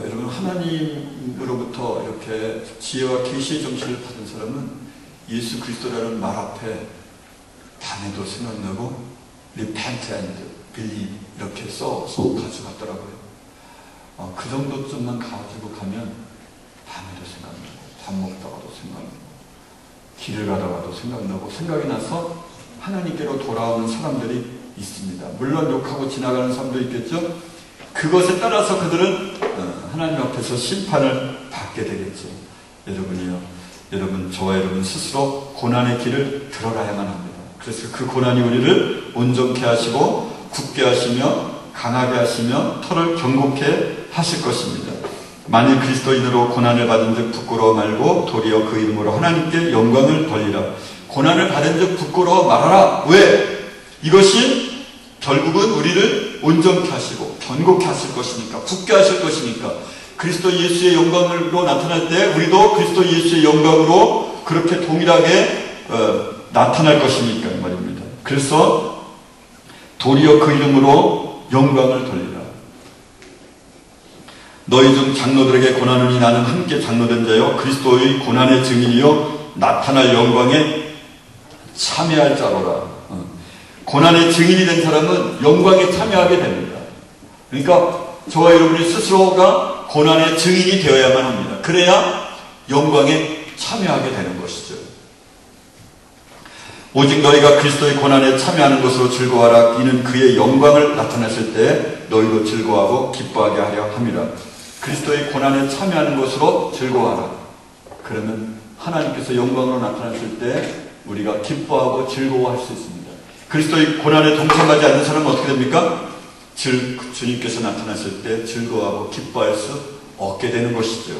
여러분 하나님으로부터 이렇게 지혜와 계시의 정신을 받은 사람은 예수 그리스도라는 말 앞에 밤에도 생각나고 repent and believe 이렇게 써서 가져갔더라고요. 그 정도쯤만 가지고 가면 밤에도 생각나고 밥 먹다가도 생각나고 길을 가다가도 생각나고 생각이 나서 하나님께로 돌아오는 사람들이 있습니다. 물론 욕하고 지나가는 사람도 있겠죠. 그것에 따라서 그들은 하나님 앞에서 심판을 받게 되겠죠. 여러분, 저와 여러분 스스로 고난의 길을 들어가야만 합니다. 그래서 그 고난이 우리를 온전케 하시고 굳게 하시며 강하게 하시며 터를 견고케 하실 것입니다. 만일 그리스도인으로 고난을 받은 즉 부끄러워 말고 도리어 그 이름으로 하나님께 영광을 돌리라. 고난을 받은 즉 부끄러워 말하라. 왜? 이것이 결국은 우리를 온전케 하시고 견고케 하실 것이니까, 굳게 하실 것이니까, 그리스도 예수의 영광으로 나타날 때 우리도 그리스도 예수의 영광으로 그렇게 동일하게 나타날 것이니까 말입니다. 그래서 도리어 그 이름으로 영광을 돌리라. 너희 중 장로들에게 고난하니 나는 함께 장로된 자요 그리스도의 고난의 증인이요 나타날 영광에 참여할 자로라. 고난의 증인이 된 사람은 영광에 참여하게 됩니다. 그러니까 저와 여러분이 스스로가 고난의 증인이 되어야만 합니다. 그래야 영광에 참여하게 되는 것이죠. 오직 너희가 그리스도의 고난에 참여하는 것으로 즐거워하라. 이는 그의 영광을 나타냈을 때 너희도 즐거워하고 기뻐하게 하려 함이라. 그리스도의 고난에 참여하는 것으로 즐거워하라. 그러면 하나님께서 영광으로 나타났을 때 우리가 기뻐하고 즐거워할 수 있습니다. 그리스도의 고난에 동참하지 않는 사람은 어떻게 됩니까? 주님께서 나타났을 때 즐거워하고 기뻐할 수 없게 되는 것이죠.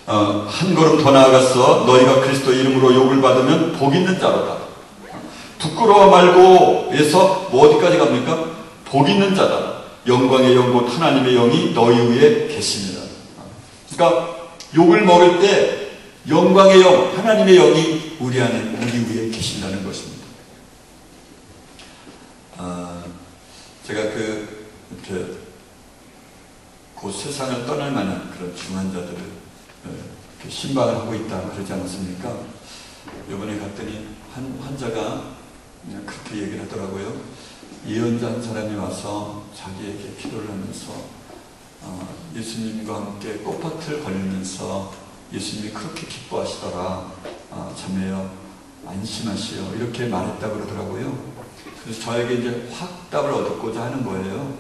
한 걸음 더 나아가서 너희가 그리스도 이름으로 욕을 받으면 복 있는 자로다. 부끄러워 말고 해서 뭐 어디까지 갑니까? 복 있는 자다. 영광의 영 곧 하나님의 영이 너희 위에 계십니다. 그러니까 욕을 먹을 때 영광의 영, 하나님의 영이 우리 위에 계신다는 것입니다. 제가 곧 세상을 떠날 만한 그런 중환자들을 신방을 하고 있다 그러지 않았습니까? 이번에 갔더니 한 환자가 그냥 그렇게 얘기를 하더라고요. 예언자 한 사람이 와서 자기에게 기도를 하면서 예수님과 함께 꽃밭을 걸리면서 예수님이 그렇게 기뻐하시더라. 자매여 안심하시오. 이렇게 말했다 그러더라고요. 그래서 저에게 이제 확답을 얻고자 하는 거예요.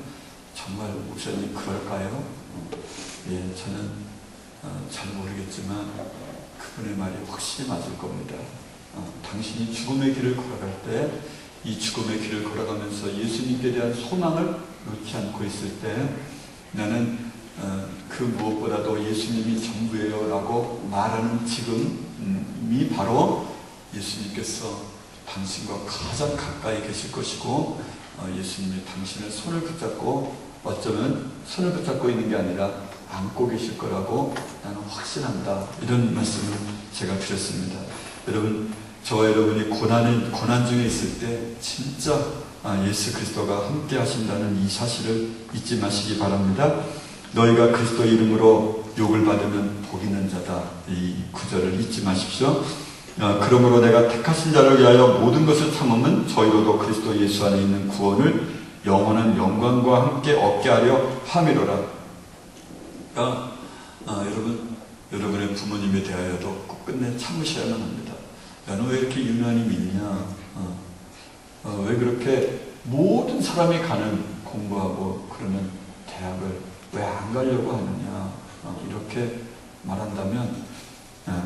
정말 목사님 그럴까요? 예, 저는 잘 모르겠지만 그분의 말이 확실히 맞을 겁니다. 당신이 죽음의 길을 걸어갈 때 이 죽음의 길을 걸어가면서 예수님께 대한 소망을 놓지 않고 있을 때 나는 그 무엇보다도 예수님이 전부예요 라고 말하는 지금이 바로 예수님께서 당신과 가장 가까이 계실 것이고 예수님이 당신의 손을 붙잡고 어쩌면 손을 붙잡고 있는 게 아니라 안고 계실 거라고 나는 확신한다. 이런 말씀을 제가 드렸습니다. 여러분, 저와 여러분이 고난 중에 있을 때 진짜 예수 그리스도가 함께 하신다는 이 사실을 잊지 마시기 바랍니다. 너희가 그리스도 이름으로 욕을 받으면 복 있는 자다. 이 구절을 잊지 마십시오. 그러므로 내가 택하신 자를 위하여 모든 것을 참으면 저희로도 그리스도 예수 안에 있는 구원을 영원한 영광과 함께 얻게 하려 함이로라. 그러니까 여러분의 부모님에 대하여도 끝내 참으셔야만 합니다. 야, 너 왜 이렇게 유난히 믿냐? 왜 그렇게 모든 사람이 가는 공부하고 그러는 대학을 왜 안 가려고 하느냐? 이렇게 말한다면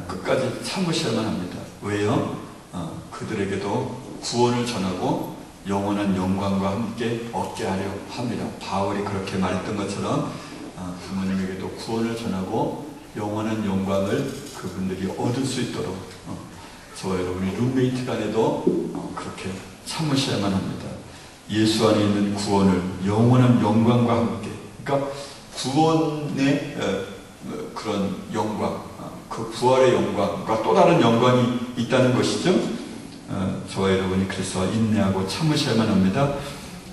끝까지 참으셔야만 합니다. 왜요? 그들에게도 구원을 전하고 영원한 영광과 함께 얻게 하려 합니다. 바울이 그렇게 말했던 것처럼 부모님에게도 구원을 전하고 영원한 영광을 그분들이 얻을 수 있도록 저와 여러분이 룸메이트 간에도 그렇게 참으셔야만 합니다. 예수 안에 있는 구원을 영원한 영광과 함께, 그러니까 구원의 그런 영광, 그 부활의 영광과 또 다른 영광이 있다는 것이죠. 저와 여러분이 그래서 인내하고 참으셔야만 합니다.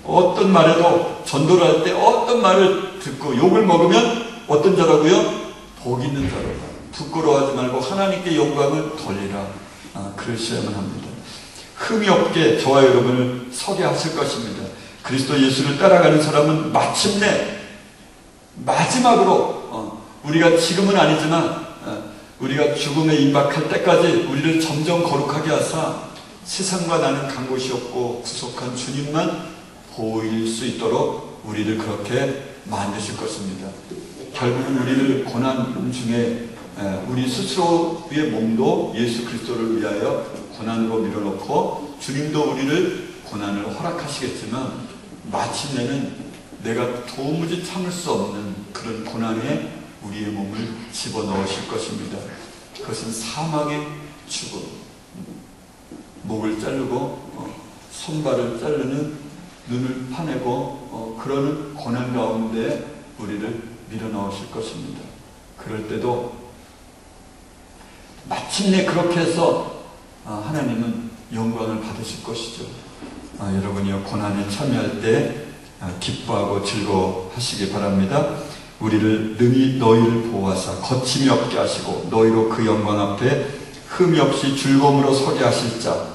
어떤 말에도 전도를 할 때 어떤 말을 듣고 욕을 먹으면 어떤 자라고요? 복 있는 자로. 부끄러워하지 말고 하나님께 영광을 돌리라. 그러셔야만 합니다. 흠이 없게 저와 여러분을 서게 하실 것입니다. 그리스도 예수를 따라가는 사람은 마침내 마지막으로 우리가 지금은 아니지만 우리가 죽음에 임박할 때까지 우리를 점점 거룩하게 하사 세상과 나는 간 곳이 없고 구속한 주님만 보일 수 있도록 우리를 그렇게 만드실 것입니다. 결국은 우리를 고난 중에 우리 스스로의 몸도 예수 그리스도를 위하여 고난으로 밀어넣고 주님도 우리를 고난을 허락하시겠지만 마침내는 내가 도무지 참을 수 없는 그런 고난에 우리의 몸을 집어넣으실 것입니다. 그것은 사망의 죽음, 목을 자르고 손발을 자르는, 눈을 파내고 그러는 고난 가운데 우리를 밀어넣으실 것입니다. 그럴 때도 마침내 그렇게 해서 하나님은 영광을 받으실 것이죠. 여러분이요, 고난에 참여할 때 기뻐하고 즐거워하시기 바랍니다. 우리를 능히 너희를 보호하사 거침이 없게 하시고 너희로 그 영광 앞에 흠이 없이 즐거움으로 서게 하실 자.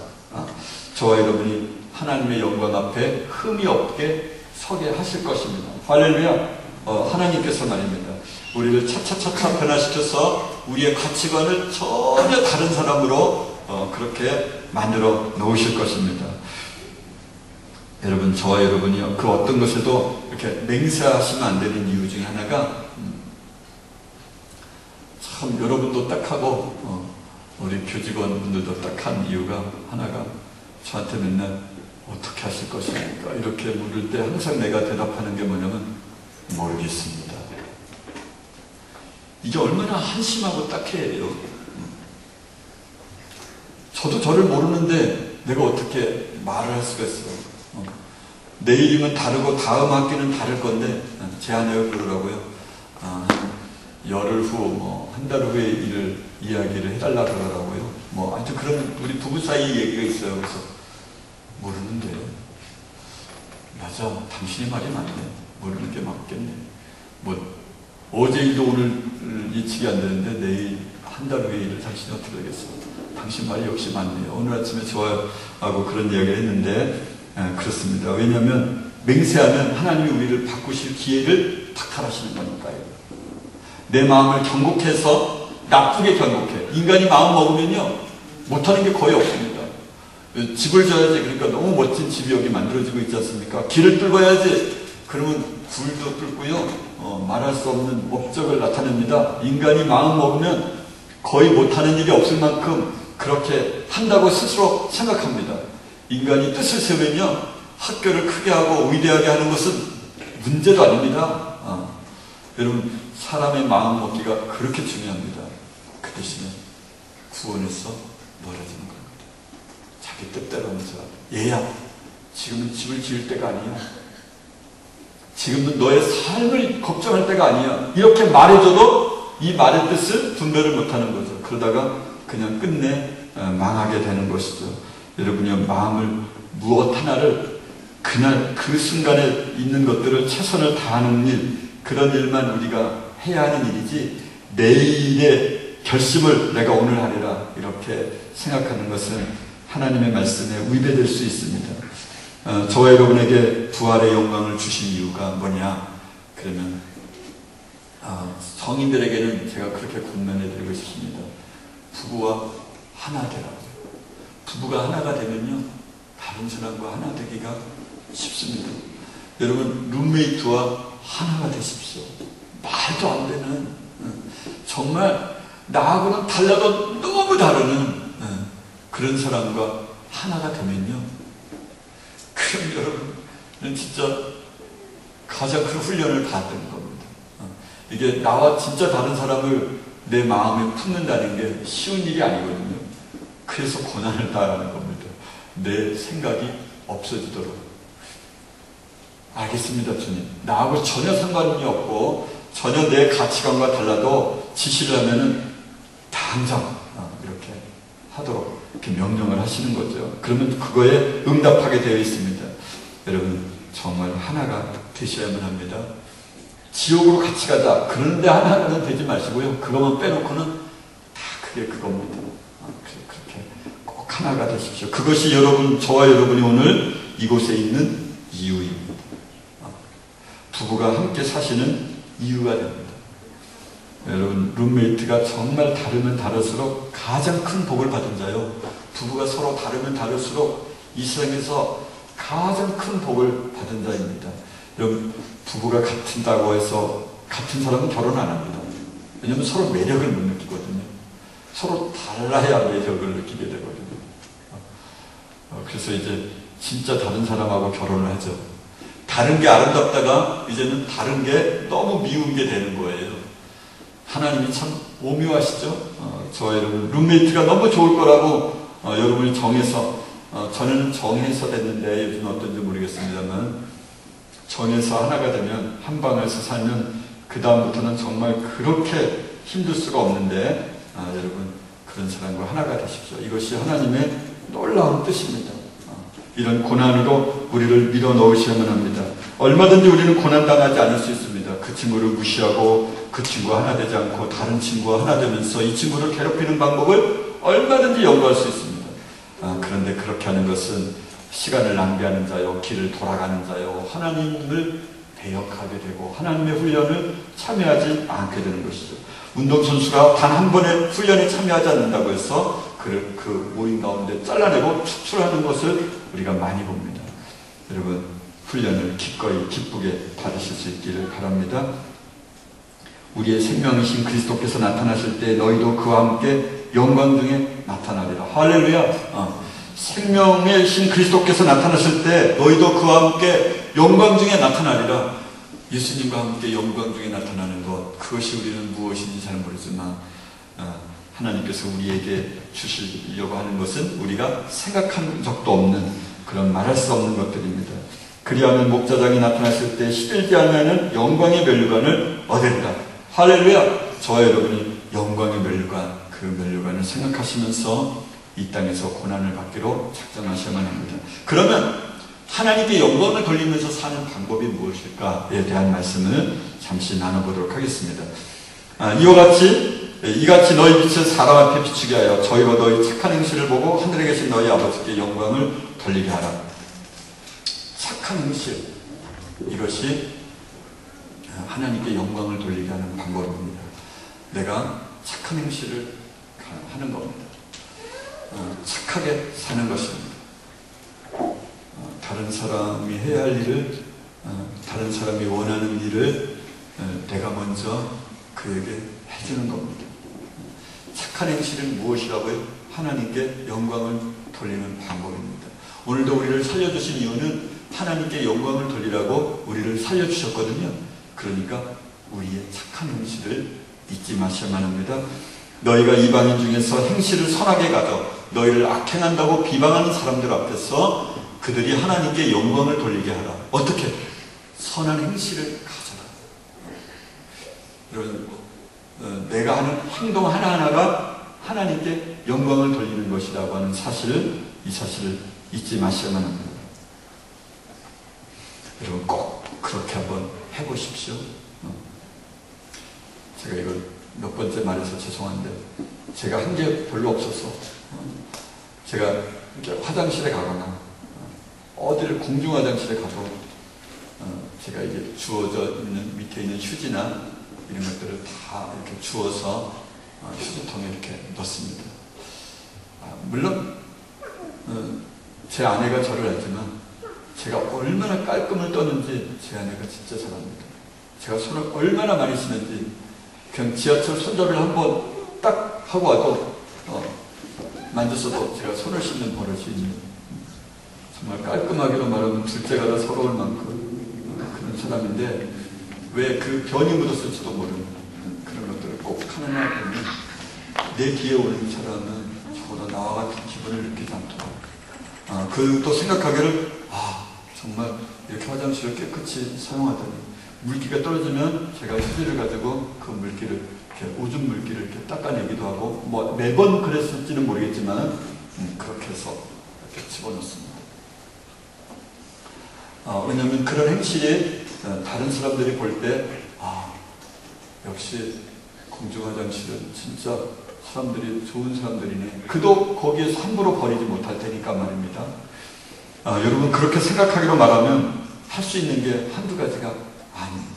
저와 여러분이 하나님의 영광 앞에 흠이 없게 서게 하실 것입니다. 할렐루야. 하나님께서 말입니다. 우리를 차차차차 변화시켜서 우리의 가치관을 전혀 다른 사람으로 그렇게 만들어 놓으실 것입니다. 여러분, 저와 여러분이요, 그 어떤 것에도 이렇게 맹세하시면 안 되는 이유 중에 하나가 참 여러분도 딱하고 우리 교직원분들도 딱한 이유가 하나가 저한테 맨날 어떻게 하실 것입니까? 이렇게 물을 때 항상 내가 대답하는 게 뭐냐면 모르겠습니다. 이게 얼마나 한심하고 딱해요. 저도 저를 모르는데 내가 어떻게 말을 할 수가 있어요. 내일이면 다르고 다음 학기는 다를 건데 제 아내가 그러더라고요. 열흘 후, 한 달 후에 일을 이야기를 해달라 그러더라고요. 아주 그런 우리 부부 사이 얘기가 있어요. 그래서 모르는데 맞아, 당신의 말이 맞네. 모르는 게 맞겠네. 어제 일도 오늘 예측이 안 되는데 내일 한 달 후에 일을 당신이 어떻게 하겠어? 당신 말이 역시 맞네요. 오늘 아침에 저하고 그런 이야기를 했는데 그렇습니다. 왜냐하면 맹세하면 하나님이 우리를 바꾸실 기회를 박탈하시는 거니까요. 내 마음을 경곡해서 나쁘게 경곡해. 인간이 마음 먹으면요 못하는 게 거의 없습니다. 집을 져야지. 그러니까 너무 멋진 집이 여기 만들어지고 있지 않습니까? 길을 뚫어야지. 그러면 굴도 뚫고요 말할 수 없는 업적을 나타냅니다. 인간이 마음 먹으면 거의 못하는 일이 없을 만큼 그렇게 한다고 스스로 생각합니다. 인간이 뜻을 세우면요 학교를 크게 하고 위대하게 하는 것은 문제도 아닙니다. 여러분, 사람의 마음 먹기가 그렇게 중요합니다. 그 대신에 구원에서 멀어지는 겁니다. 자기 뜻대로 하면서 얘야, 지금은 집을 지을 때가 아니야. 지금은 너의 삶을 걱정할 때가 아니야. 이렇게 말해줘도 이 말의 뜻을 분별을 못하는 거죠. 그러다가 그냥 끝내 망하게 되는 것이죠. 여러분이 마음을 무엇 하나를 그날 그 순간에 있는 것들을 최선을 다하는 일, 그런 일만 우리가 해야 하는 일이지 내일의 결심을 내가 오늘 하리라 이렇게 생각하는 것은 하나님의 말씀에 위배될 수 있습니다. 저와 여러분에게 부활의 영광을 주신 이유가 뭐냐? 그러면 성인들에게는 제가 그렇게 권면해 드리고 싶습니다. 부부와 하나 되라고요. 부부가 하나가 되면요 다른 사람과 하나 되기가 쉽습니다. 여러분, 룸메이트와 하나가 되십시오. 말도 안 되는, 정말 나하고는 달라도 너무 다르는 그런 사람과 하나가 되면요, 그럼 여러분은 진짜 가장 큰 훈련을 받는 겁니다. 이게 나와 진짜 다른 사람을 내 마음에 품는다는 게 쉬운 일이 아니거든요. 그래서 고난을 당하는 겁니다. 내 생각이 없어지도록. 알겠습니다, 주님. 나하고 전혀 상관이 없고 전혀 내 가치관과 달라도 지시려면은 당장 이렇게 하도록 이렇게 명령을 하시는 거죠. 그러면 그거에 응답하게 되어 있습니다. 여러분, 정말 하나가 되셔야만 합니다. 지옥으로 같이 가자. 그런데 하나는 되지 마시고요. 그것만 빼놓고는 다 그게 그겁니다. 그렇게 꼭 하나가 되십시오. 그것이 저와 여러분이 오늘 이곳에 있는 이유입니다. 부부가 함께 사시는 이유가 됩니다. 여러분, 룸메이트가 정말 다르면 다를수록 가장 큰 복을 받은 자요. 부부가 서로 다르면 다를수록 이 세상에서 가장 큰 복을 받은 자입니다. 여러분, 부부가 같은다고 해서 같은 사람은 결혼 안 합니다. 왜냐하면 서로 매력을 못 느끼거든요. 서로 달라야 매력을 느끼게 되거든요. 그래서 이제 진짜 다른 사람하고 결혼을 하죠. 다른 게 아름답다가 이제는 다른 게 너무 미운 게 되는 거예요. 하나님이 참 오묘하시죠. 저 여러분 룸메이트가 너무 좋을 거라고 여러분이 정해서 저는 정해서 됐는데 요즘 어떤지 모르겠습니다만 정해서 하나가 되면 한 방에서 살면 그 다음부터는 정말 그렇게 힘들 수가 없는데 여러분 그런 사람과 하나가 되십시오. 이것이 하나님의 놀라운 뜻입니다. 이런 고난으로 우리를 밀어넣으셔야만 합니다. 얼마든지 우리는 고난당하지 않을 수 있습니다. 그 친구를 무시하고 그 친구와 하나 되지 않고 다른 친구와 하나 되면서 이 친구를 괴롭히는 방법을 얼마든지 연구할 수 있습니다. 그런데 그렇게 하는 것은 시간을 낭비하는 자요, 길을 돌아가는 자요, 하나님을 배역하게 되고 하나님의 훈련을 참여하지 않게 되는 것이죠. 운동선수가 단 한 번의 훈련에 참여하지 않는다고 해서 그 모임 가운데 잘라내고 축출하는 것을 우리가 많이 봅니다. 여러분 훈련을 기꺼이 기쁘게 받으실 수 있기를 바랍니다. 우리의 생명이신 그리스도께서 나타나실 때 너희도 그와 함께 영광 중에 나타나리라. 할렐루야. 생명의 신 그리스도께서 나타나실 때 너희도 그와 함께 영광 중에 나타나리라. 예수님과 함께 영광 중에 나타나는 것, 그것이 우리는 무엇인지 잘 모르지만 하나님께서 우리에게 주시려고 하는 것은 우리가 생각한 적도 없는 그런 말할 수 없는 것들입니다. 그리하면 목자장이 나타났을 때 시들지 않는 영광의 면류관을 얻으리라. 할렐루야. 저와 여러분이 영광의 면류관, 그 면류관을 생각하시면서 이 땅에서 고난을 받기로 작정하셔야만 합니다. 그러면 하나님께 영광을 돌리면서 사는 방법이 무엇일까에 대한 말씀을 잠시 나눠보도록 하겠습니다. 이같이 너희 빛을 사람 앞에 비추게 하여 저희가 너희 착한 행실을 보고 하늘에 계신 너희 아버지께 영광을 돌리게 하라. 착한 행실, 이것이 하나님께 영광을 돌리게 하는 방법입니다. 내가 착한 행실을 하는 겁니다. 착하게 사는 것입니다. 다른 사람이 해야 할 일을, 다른 사람이 원하는 일을 내가 먼저 그에게 해주는 겁니다. 착한 행실은 무엇이라고요? 하나님께 영광을 돌리는 방법입니다. 오늘도 우리를 살려주신 이유는 하나님께 영광을 돌리라고 우리를 살려주셨거든요. 그러니까 우리의 착한 행실을 잊지 마셔야만 합니다. 너희가 이방인 중에서 행실을 선하게 가져 너희를 악행한다고 비방하는 사람들 앞에서 그들이 하나님께 영광을 돌리게 하라. 어떻게? 선한 행실을 가져라. 여러분, 내가 하는 행동 하나하나가 하나님께 영광을 돌리는 것이라고 하는 사실을, 이 사실을 잊지 마셔야만 합니다. 여러분 꼭 그렇게 한번 해보십시오. 제가 이걸 몇 번째 말해서 죄송한데 제가 한 게 별로 없어서 제가 이렇게 화장실에 가거나 어디를 공중 화장실에 가도 제가 이게 주워져 있는 밑에 있는 휴지나 이런 것들을 다 이렇게 주워서 휴지통에 이렇게 넣습니다. 물론 제 아내가 저를 알지만 제가 얼마나 깔끔을 떠는지 제 아내가 진짜 잘합니다. 제가 손을 얼마나 많이 씻는지 그냥 지하철 손잡이를 한번 딱 하고 와도 만졌어도 제가 손을 씻는 버릇이 있는, 정말 깔끔하기로 말하면 둘째가 다 서러울 만큼 그런 사람인데 왜 그 변이 묻었을지도 모르는 그런 것들을 꼭 하나하나 보면 내 뒤에 오는 사람은 저보다 나와 같은 기분을 느끼지 않도록 그도 생각하기를 정말 이렇게 화장실을 깨끗이 사용하더니 물기가 떨어지면 제가 휴지를 가지고 그 물기를 이렇게 오줌 물기를 이렇게 닦아내기도 하고 뭐 매번 그랬을지는 모르겠지만 그렇게 해서 이렇게 집어넣습니다. 왜냐하면 그런 행실이 다른 사람들이 볼 때 역시 공중 화장실은 진짜 사람들이 좋은 사람들이네. 그도 거기에서 함부로 버리지 못할 테니까 말입니다. 여러분 그렇게 생각하기로 말하면 할 수 있는 게 한두 가지가 아닙니다.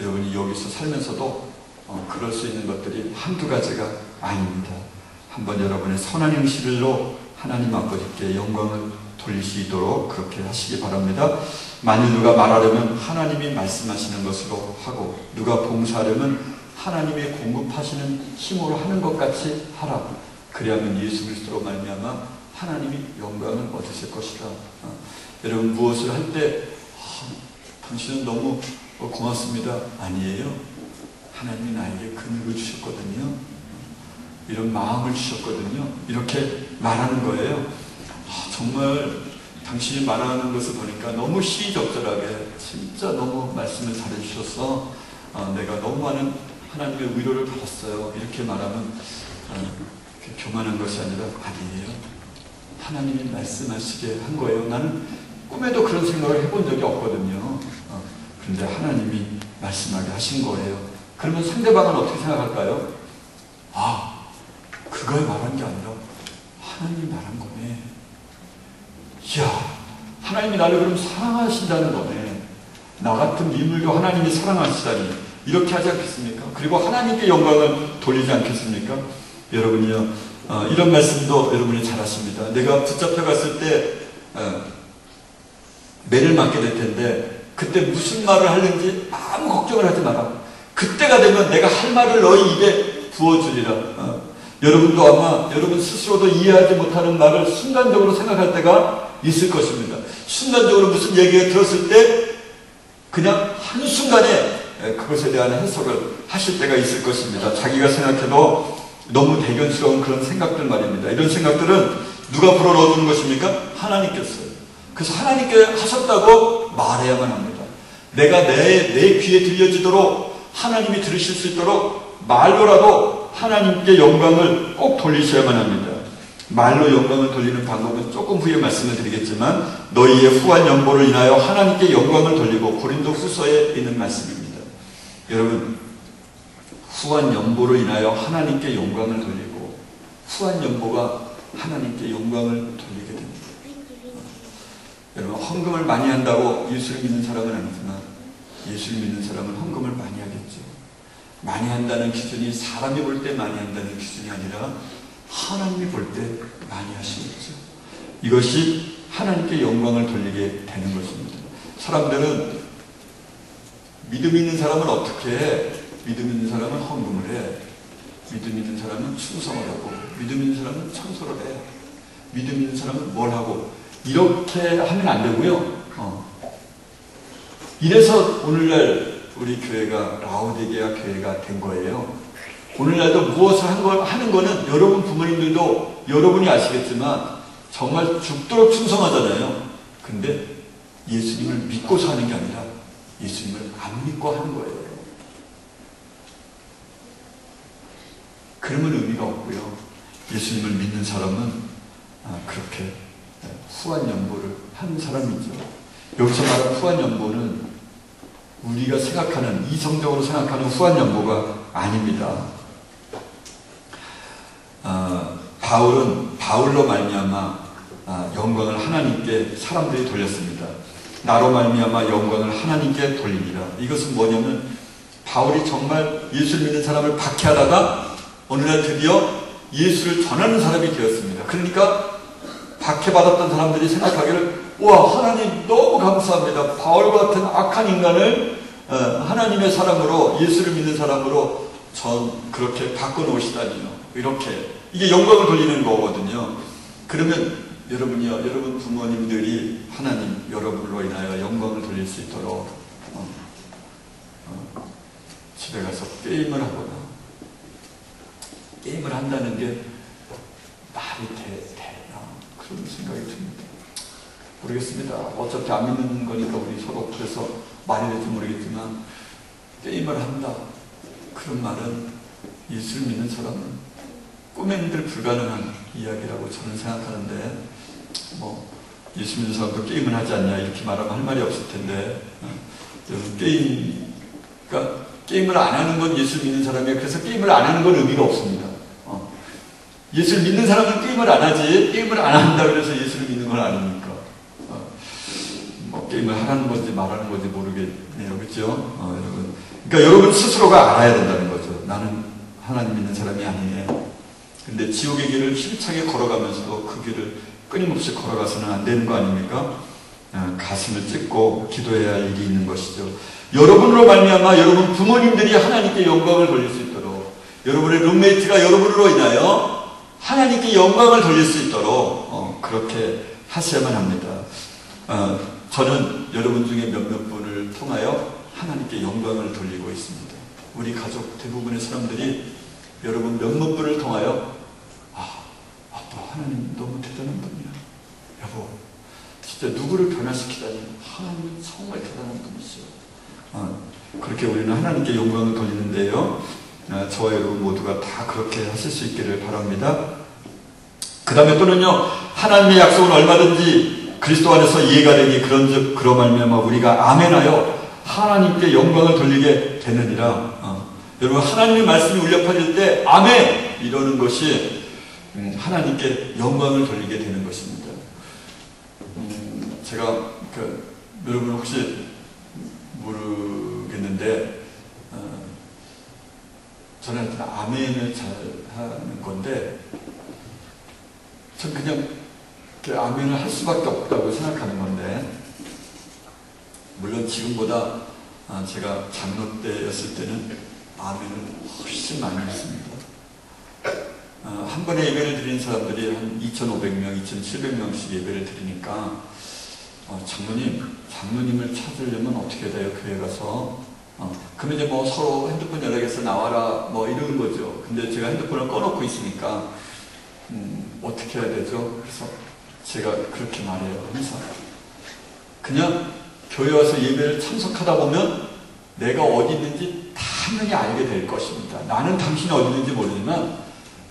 여러분이 여기서 살면서도 그럴 수 있는 것들이 한두 가지가 아닙니다. 한번 여러분의 선한 행실로 하나님 아버지께 영광을 돌리시도록 그렇게 하시기 바랍니다. 만일 누가 말하려면 하나님이 말씀하시는 것으로 하고, 누가 봉사하려면 하나님이 공급하시는 힘으로 하는 것 같이 하라. 그리하면 예수 그리스도로 말미암아 하나님이 영광을 얻으실 것이라. 여러분, 무엇을 할 때 당신은 너무 고맙습니다, 아니에요. 하나님이 나에게 그늘을 주셨거든요. 이런 마음을 주셨거든요. 이렇게 말하는 거예요. 정말 당신이 말하는 것을 보니까 너무 시의적절하게 진짜 너무 말씀을 잘해주셔서 내가 너무 많은 하나님의 위로를 받았어요. 이렇게 말하면 교만한 것이 아니라 아니에요. 하나님이 말씀하시게 한 거예요. 나는 꿈에도 그런 생각을 해본 적이 없거든요. 그런데 하나님이 말씀하게 하신 거예요. 그러면 상대방은 어떻게 생각할까요? 그걸 말한 게 아니라 하나님이 말한 거네. 이야, 하나님이 나를 그럼 사랑하신다는 거네. 나 같은 미물도 하나님이 사랑하시다니. 이렇게 하지 않겠습니까? 그리고 하나님께 영광을 돌리지 않겠습니까? 여러분이요, 이런 말씀도 여러분이 잘 하십니다. 내가 붙잡혀 갔을 때 매를 맞게 될 텐데 그때 무슨 말을 하는지 아무 걱정을 하지 마라. 그때가 되면 내가 할 말을 너희 입에 부어주리라. 여러분도 아마 여러분 스스로도 이해하지 못하는 말을 순간적으로 생각할 때가 있을 것입니다. 순간적으로 무슨 얘기가 들었을 때 그냥 한순간에 그것에 대한 해석을 하실 때가 있을 것입니다. 자기가 생각해도 너무 대견스러운 그런 생각들 말입니다. 이런 생각들은 누가 불어넣어주는 것입니까? 하나님께서요. 그래서 하나님께 하셨다고 말해야만 합니다. 내가 내 귀에 들려지도록 하나님이 들으실 수 있도록 말로라도 하나님께 영광을 꼭 돌리셔야만 합니다. 말로 영광을 돌리는 방법은 조금 후에 말씀을 드리겠지만 너희의 후한 연보를 인하여 하나님께 영광을 돌리고, 고린도 후서에 있는 말씀입니다. 여러분, 후한 연보로 인하여 하나님께 영광을 돌리고, 후한 연보가 하나님께 영광을 돌리게 됩니다. 여러분, 헌금을 많이 한다고 예수를 믿는 사람은 아니지만 예수를 믿는 사람은 헌금을 많이 하겠죠. 많이 한다는 기준이 사람이 볼 때 많이 한다는 기준이 아니라 하나님이 볼 때 많이 하시겠죠. 이것이 하나님께 영광을 돌리게 되는 것입니다. 사람들은 믿음 있는 사람은 어떻게 해? 믿음 있는 사람은 헌금을 해. 믿음 있는 사람은 충성을 하고, 믿음 있는 사람은 청소를 해. 믿음 있는 사람은 뭘 하고, 이렇게 하면 안 되고요. 이래서 오늘날 우리 교회가 라오디게아 교회가 된 거예요. 오늘날도 무엇을 하는 거는 여러분 부모님들도 여러분이 아시겠지만 정말 죽도록 충성하잖아요. 근데 예수님을 믿고서 하는 게 아니라 예수님을 안 믿고 하는 거예요. 그러면 의미가 없고요. 예수님을 믿는 사람은 그렇게 후한 연보를 하는 사람이죠. 여기서 말하는 후한 연보는 우리가 생각하는, 이성적으로 생각하는 후한 연보가 아닙니다. 바울은 바울로 말미암아 영광을 하나님께 사람들이 돌렸습니다. 나로 말미암아 영광을 하나님께 돌리니라. 이것은 뭐냐면 바울이 정말 예수를 믿는 사람을 박해하다가 어느 날 드디어 예수를 전하는 사람이 되었습니다. 그러니까 박해받았던 사람들이 생각하기를, 와, 하나님 너무 감사합니다. 바울과 같은 악한 인간을 하나님의 사람으로, 예수를 믿는 사람으로 전 그렇게 바꿔놓으시다니요. 이렇게 이게 영광을 돌리는 거거든요. 그러면 여러분이요, 여러분 부모님들이 하나님 여러분으로 인하여 영광을 돌릴 수 있도록 집에 가서 게임을 하거나, 게임을 한다는 게 말이 되나 그런 생각이 듭니다. 모르겠습니다. 어차피 안 믿는 거니까 우리 서로 그래서 말이 될지 모르겠지만, 게임을 한다 그런 말은 예수를 믿는 사람은 꿈에는들 불가능한 이야기라고 저는 생각하는데, 예수 믿는 사람도 게임을 하지 않냐 이렇게 말하면 할 말이 없을 텐데, 그러니까 게임을 안 하는 건 예수 믿는 사람이에요. 그래서 게임을 안 하는 건 의미가 없습니다. 예수를 믿는 사람은 게임을 안 하지, 게임을 안 한다 그래서 예수를 믿는 건 아니니까. 게임을 하라는 건지 말하는 건지 모르겠네요. 그렇죠? 여러분. 그러니까 여러분 스스로가 알아야 된다는 거죠. 나는 하나님 믿는 사람이 아니에요. 근데 지옥의 길을 힘차게 걸어가면서도 그 길을 끊임없이 걸어가서는 안 되는 거 아닙니까? 가슴을 찢고 기도해야 할 일이 있는 것이죠. 여러분으로 말미암아 여러분 부모님들이 하나님께 영광을 돌릴 수 있도록, 여러분의 룸메이트가 여러분으로 인하여 하나님께 영광을 돌릴 수 있도록 그렇게 하셔야만 합니다. 저는 여러분 중에 몇몇 분을 통하여 하나님께 영광을 돌리고 있습니다. 우리 가족 대부분의 사람들이 여러분 몇몇 분을 통하여 아빠 하나님 너무 대단한 분이야. 여보 진짜 누구를 변화시키다니 하나님은 정말 대단한 분이시요. 그렇게 우리는 하나님께 영광을 돌리는데요. 저와 여러분 모두가 다 그렇게 하실 수 있기를 바랍니다. 그 다음에 또는요, 하나님의 약속은 얼마든지 그리스도 안에서 이해가 되니 그런즉 그로 말미암아 우리가 아멘하여 하나님께 영광을 돌리게 되느니라. 여러분 하나님의 말씀이 울려 퍼질 때 아멘 이러는 것이 하나님께 영광을 돌리게 되는 것입니다. 제가 여러분 혹시 모르겠는데 저는 아멘을 잘 하는 건데 전 그냥 아멘을 할 수밖에 없다고 생각하는 건데, 물론 지금보다 제가 장로 때였을 때는 아멘을 훨씬 많이 했습니다. 한 번에 예배를 드리는 사람들이 한 2,500명, 2,700명씩 예배를 드리니까 장로님을 찾으려면 어떻게 돼요? 교회 가서. 그러면 이제 뭐 서로 핸드폰 연락해서 나와라 뭐 이러는 거죠. 근데 제가 핸드폰을 꺼놓고 있으니까 어떻게 해야 되죠? 그래서 제가 그렇게 말해요. 항상 그냥 교회 와서 예배를 참석하다 보면 내가 어디 있는지 당연히 알게 될 것입니다. 나는 당신이 어디 있는지 모르지만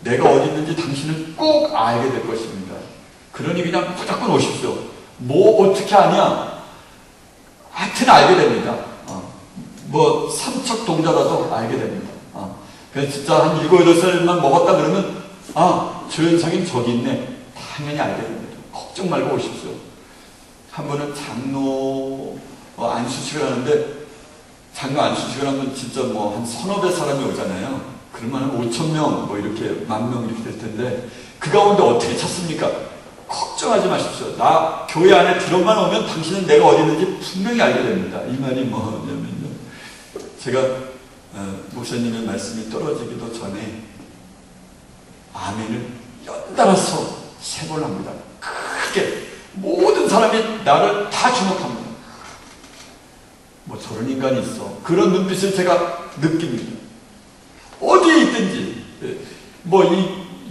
내가 어디 있는지 당신은 꼭 알게 될 것입니다. 그러니 그냥 무조건 오십시오. 뭐 어떻게 아냐? 하여튼 알게 됩니다. 뭐 삼척 동자라도 알게 됩니다. 그래서 진짜 한 7, 8살만 먹었다 그러면 조현상이 저기 있네. 당연히 알게 됩니다. 걱정 말고 오십시오. 한 번은 장로 안수식을 하는데, 장로 안수식을 하면 진짜 뭐 한 서너 배 사람이 오잖아요. 그러면 한 5,000명 뭐 이렇게 10,000명 이렇게 될 텐데 그 가운데 어떻게 찾습니까? 걱정하지 마십시오. 나 교회 안에 들어만 오면 당신은 내가 어디 있는지 분명히 알게 됩니다. 이 말이 뭐냐면요, 제가 목사님의 말씀이 떨어지기도 전에 아멘을 연달아서 3번 합니다. 크게 모든 사람이 나를 다 주목합니다. 뭐 저런 인간이 있어. 그런 눈빛을 제가 느낍니다. 어디에 있든지. 뭐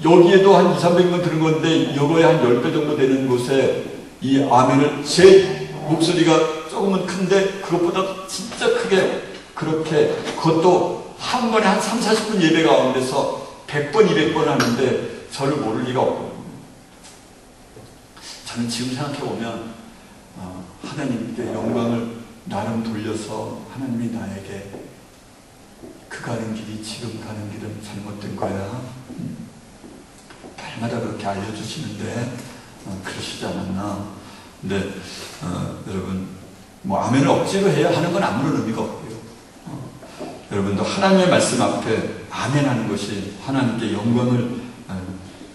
여기에도 한 200~300명 들은 건데 요거에 한 10배 정도 되는 곳에 이 아멘을, 제 목소리가 조금은 큰데 그것보다 진짜 크게 그렇게, 그것도 한 번에 한 30~40분 예배 가운데서 100번, 200번 하는데 저를 모를 리가 없거든요. 저는 지금 생각해보면 하나님께 영광을 나름 돌려서 하나님이 나에게 그 가는 길이 지금 가는 길은 잘못된 거야. 날마다 그렇게 알려주시는데 그러시지 않았나. 근데 여러분 뭐 아멘을 억지로 해야 하는 건 아무런 의미가 없고요. 여러분도 하나님의 말씀 앞에 아멘하는 것이 하나님께 영광을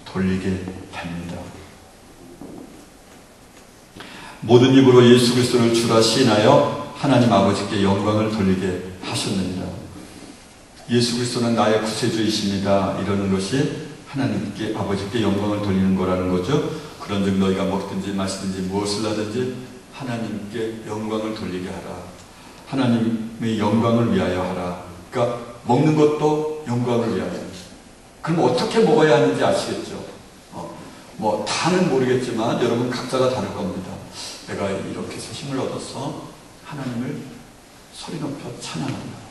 돌리게 됩니다. 모든 입으로 예수 그리스도를 주라 시인하여 하나님 아버지께 영광을 돌리게 하셨느니라. 예수 그리스도는 나의 구세주이십니다. 이러는 것이 하나님께 아버지께 영광을 돌리는 거라는 거죠. 그런즉 너희가 먹든지 마시든지 무엇을 하든지 하나님께 영광을 돌리게 하라. 하나님의 영광을 위하여 하라. 그러니까 먹는 것도 영광을 위하여. 그럼 어떻게 먹어야 하는지 아시겠죠? 뭐 다는 모르겠지만 여러분 각자가 다를 겁니다. 내가 이렇게 해서 힘을 얻어서 하나님을 소리 높여 찬양한다.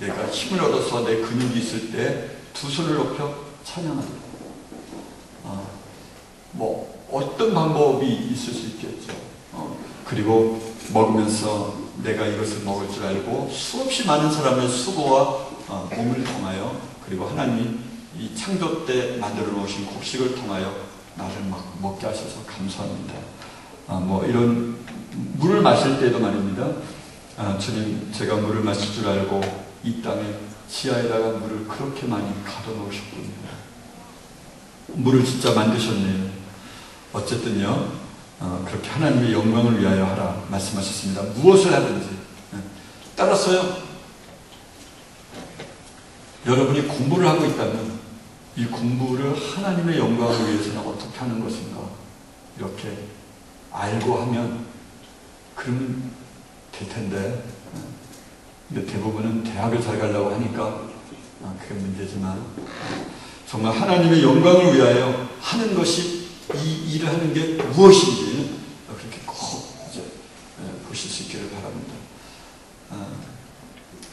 내가 힘을 얻어서 내 근육이 있을 때 두 손을 높여 찬양한다. 뭐 어떤 방법이 있을 수 있겠죠. 그리고 먹으면서 내가 이것을 먹을 줄 알고 수없이 많은 사람의 수고와 몸을 통하여, 그리고 하나님이 이 창조 때 만들어 놓으신 곡식을 통하여 나를 막 먹게 하셔서 감사합니다. 뭐 이런 물을 마실 때도 말입니다. 주님, 제가 물을 마실 줄 알고 이 땅에 지하에다가 물을 그렇게 많이 가둬 놓으셨군요. 물을 진짜 만드셨네요. 어쨌든요, 그렇게 하나님의 영광을 위하여 하라 말씀하셨습니다. 무엇을 하든지. 따랐어요. 여러분이 공부를 하고 있다면 이 공부를 하나님의 영광을 위해서는 어떻게 하는 것인가 이렇게 알고 하면 그러면 될 텐데, 근데 대부분은 대학을 잘 가려고 하니까 그게 문제지만, 정말 하나님의 영광을 위하여 하는 것이, 이 일을 하는 게 무엇인지 그렇게 꼭 이제 보실 수 있기를 바랍니다.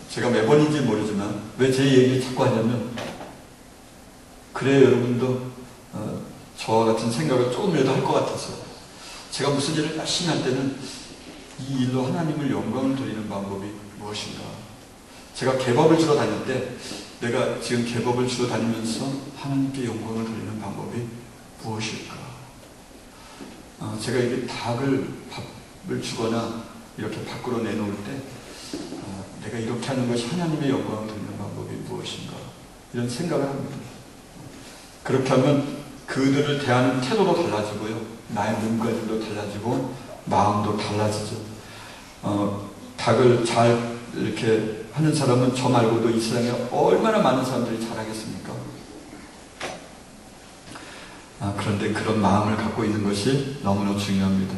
제가 매번인지 모르지만 왜 제 얘기를 자꾸 하냐면, 그래야 여러분도 저와 같은 생각을 조금이라도 할 것 같아서. 제가 무슨 일을 열심히 할 때는 이 일로 하나님을 영광을 돌리는 방법이 무엇인가. 제가 개법을 주러 다닐 때 내가 지금 개법을 주러 다니면서 하나님께 영광을 돌리는 방법이 무엇일까. 제가 이게 밥을 주거나 이렇게 밖으로 내놓을 때 내가 이렇게 하는 것이 하나님의 영광을 돌리는 방법이 무엇인가, 이런 생각을 합니다. 그렇게 하면 그들을 대하는 태도도 달라지고요, 나의 몸가짐도 달라지고 마음도 달라지죠. 닭을 잘 이렇게 하는 사람은 저 말고도 이 세상에 얼마나 많은 사람들이 잘하겠습니까? 그런데 그런 마음을 갖고 있는 것이 너무나 중요합니다.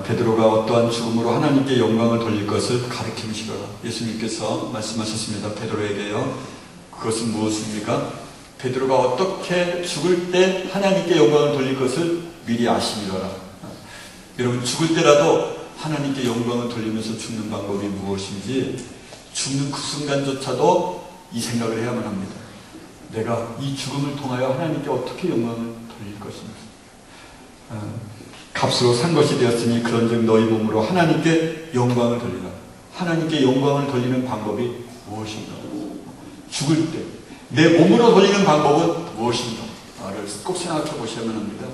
베드로가 어떠한 죽음으로 하나님께 영광을 돌릴 것을 가르치시더라. 예수님께서 말씀하셨습니다. 베드로에게요. 그것은 무엇입니까? 베드로가 어떻게 죽을 때 하나님께 영광을 돌릴 것을 미리 아심이더라. 여러분, 죽을 때라도 하나님께 영광을 돌리면서 죽는 방법이 무엇인지 죽는 그 순간조차도 이 생각을 해야만 합니다. 내가 이 죽음을 통하여 하나님께 어떻게 영광을 돌릴 것인가. 값으로 산 것이 되었으니 그런즉 너희 몸으로 하나님께 영광을 돌리라. 하나님께 영광을 돌리는 방법이 무엇인가. 죽을 때 내 몸으로 돌리는 방법은 무엇인가 를 꼭 생각해 보셔야만 합니다.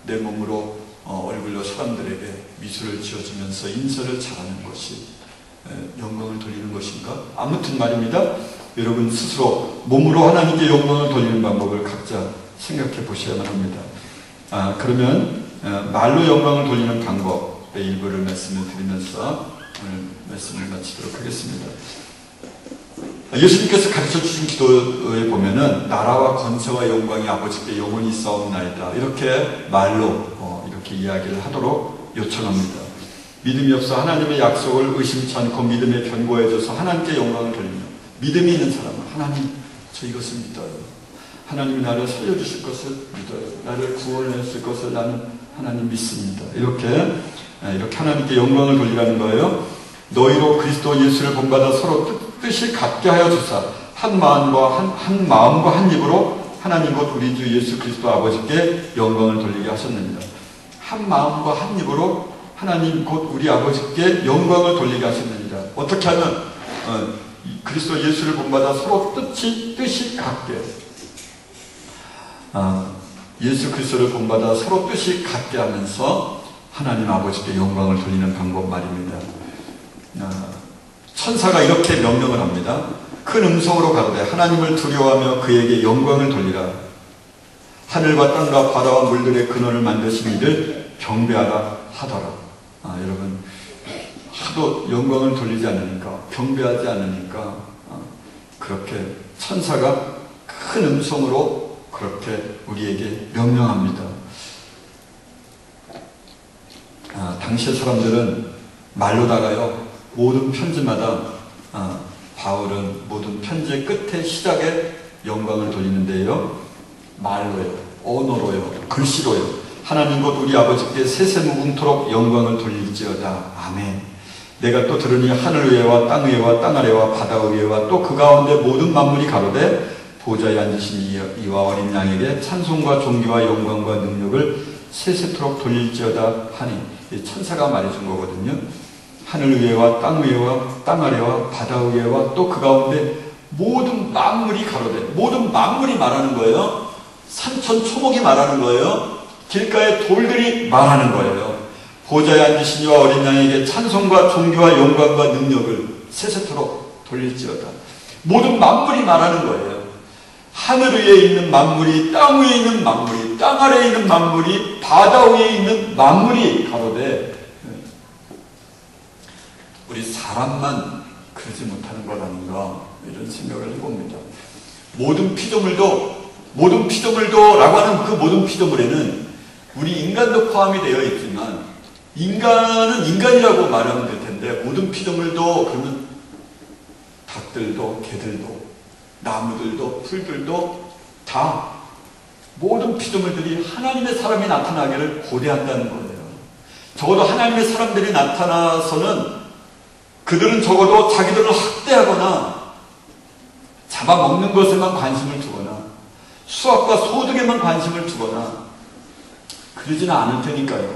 내 몸으로 얼굴로 사람들에게 미소를 지어주면서 인사를 잘하는 것이 영광을 돌리는 것인가? 아무튼 말입니다. 여러분 스스로 몸으로 하나님께 영광을 돌리는 방법을 각자 생각해 보셔야만 합니다. 그러면 말로 영광을 돌리는 방법의 일부를 말씀을 드리면서 오늘 말씀을 마치도록 하겠습니다. 예수님께서 가르쳐 주신 기도에 보면은 나라와 권세와 영광이 아버지께 영원히 있사옵나이다, 이렇게 말로 이렇게 이야기를 하도록 요청합니다. 믿음이 없어 하나님의 약속을 의심치 않고 믿음에 견고해져서 하나님께 영광을 돌리며, 믿음이 있는 사람은 하나님, 저 이것을 믿어요. 하나님이 나를 살려주실 것을 믿어요. 나를 구원하실 것을 나는 하나님 믿습니다. 이렇게 하나님께 영광을 돌리라는 거예요. 너희로 그리스도 예수를 본받아 서로 뜻이 같게 하여 주사 한 마음과 한 입으로 하나님 곧 우리 주 예수 그리스도 아버지께 영광을 돌리게 하셨느니라. 한 마음과 한 입으로 하나님 곧 우리 아버지께 영광을 돌리게 하셨느니라. 어떻게 하면 그리스도 예수를 본받아 서로 뜻이 같게, 예수 그리스도를 본받아 서로 뜻이 같게 하면서 하나님 아버지께 영광을 돌리는 방법 말입니다. 천사가 이렇게 명령을 합니다. 큰 음성으로 가로되 하나님을 두려워하며 그에게 영광을 돌리라. 하늘과 땅과 바다와 물들의 근원을 만드신 이를 경배하라 하더라. 여러분, 하도 영광을 돌리지 않으니까, 경배하지 않으니까 그렇게 천사가 큰 음성으로 그렇게 우리에게 명령합니다. 당시의 사람들은 말로다가요, 모든 편지마다 바울은 모든 편지의 끝에 시작에 영광을 돌리는데요, 말로요, 언어로요, 글씨로요, 하나님 곧 우리 아버지께 세세무궁토록 영광을 돌릴지어다. 아멘. 내가 또 들으니 하늘 위에와 땅 위에와 땅 아래와 바다 위에와 또 그 가운데 모든 만물이 가로되 보좌에 앉으신 이와 어린 양에게 찬송과 존귀와 영광과 능력을 세세토록 돌릴지어다 하니, 천사가 말해준 거거든요. 하늘 위에와 땅 위에와 땅 아래와 바다 위에와 또 그 가운데 모든 만물이 가로되, 모든 만물이 말하는 거예요. 산천 초목이 말하는 거예요. 길가의 돌들이 말하는 거예요. 보좌에 앉으신 이와 어린 양에게 찬송과 존귀와 영광과 능력을 세세토록 돌릴지어다. 모든 만물이 말하는 거예요. 하늘 위에 있는 만물이, 땅 위에 있는 만물이, 땅 아래에 있는 만물이, 바다 위에 있는 만물이 가로되 우리 사람만 그러지 못하는 거라는가, 이런 생각을 해봅니다. 모든 피조물도 라고 하는 그 모든 피조물에는 우리 인간도 포함이 되어 있지만, 인간은 인간이라고 말하면 될 텐데, 모든 피조물도, 그러면 닭들도, 개들도, 나무들도, 풀들도 다 모든 피조물들이 하나님의 사람이 나타나기를 고대한다는 거예요. 적어도 하나님의 사람들이 나타나서는 그들은 적어도 자기들을 학대하거나 잡아먹는 것에만 관심을 두거나 수확과 소득에만 관심을 두거나 그러지는 않을 테니까요.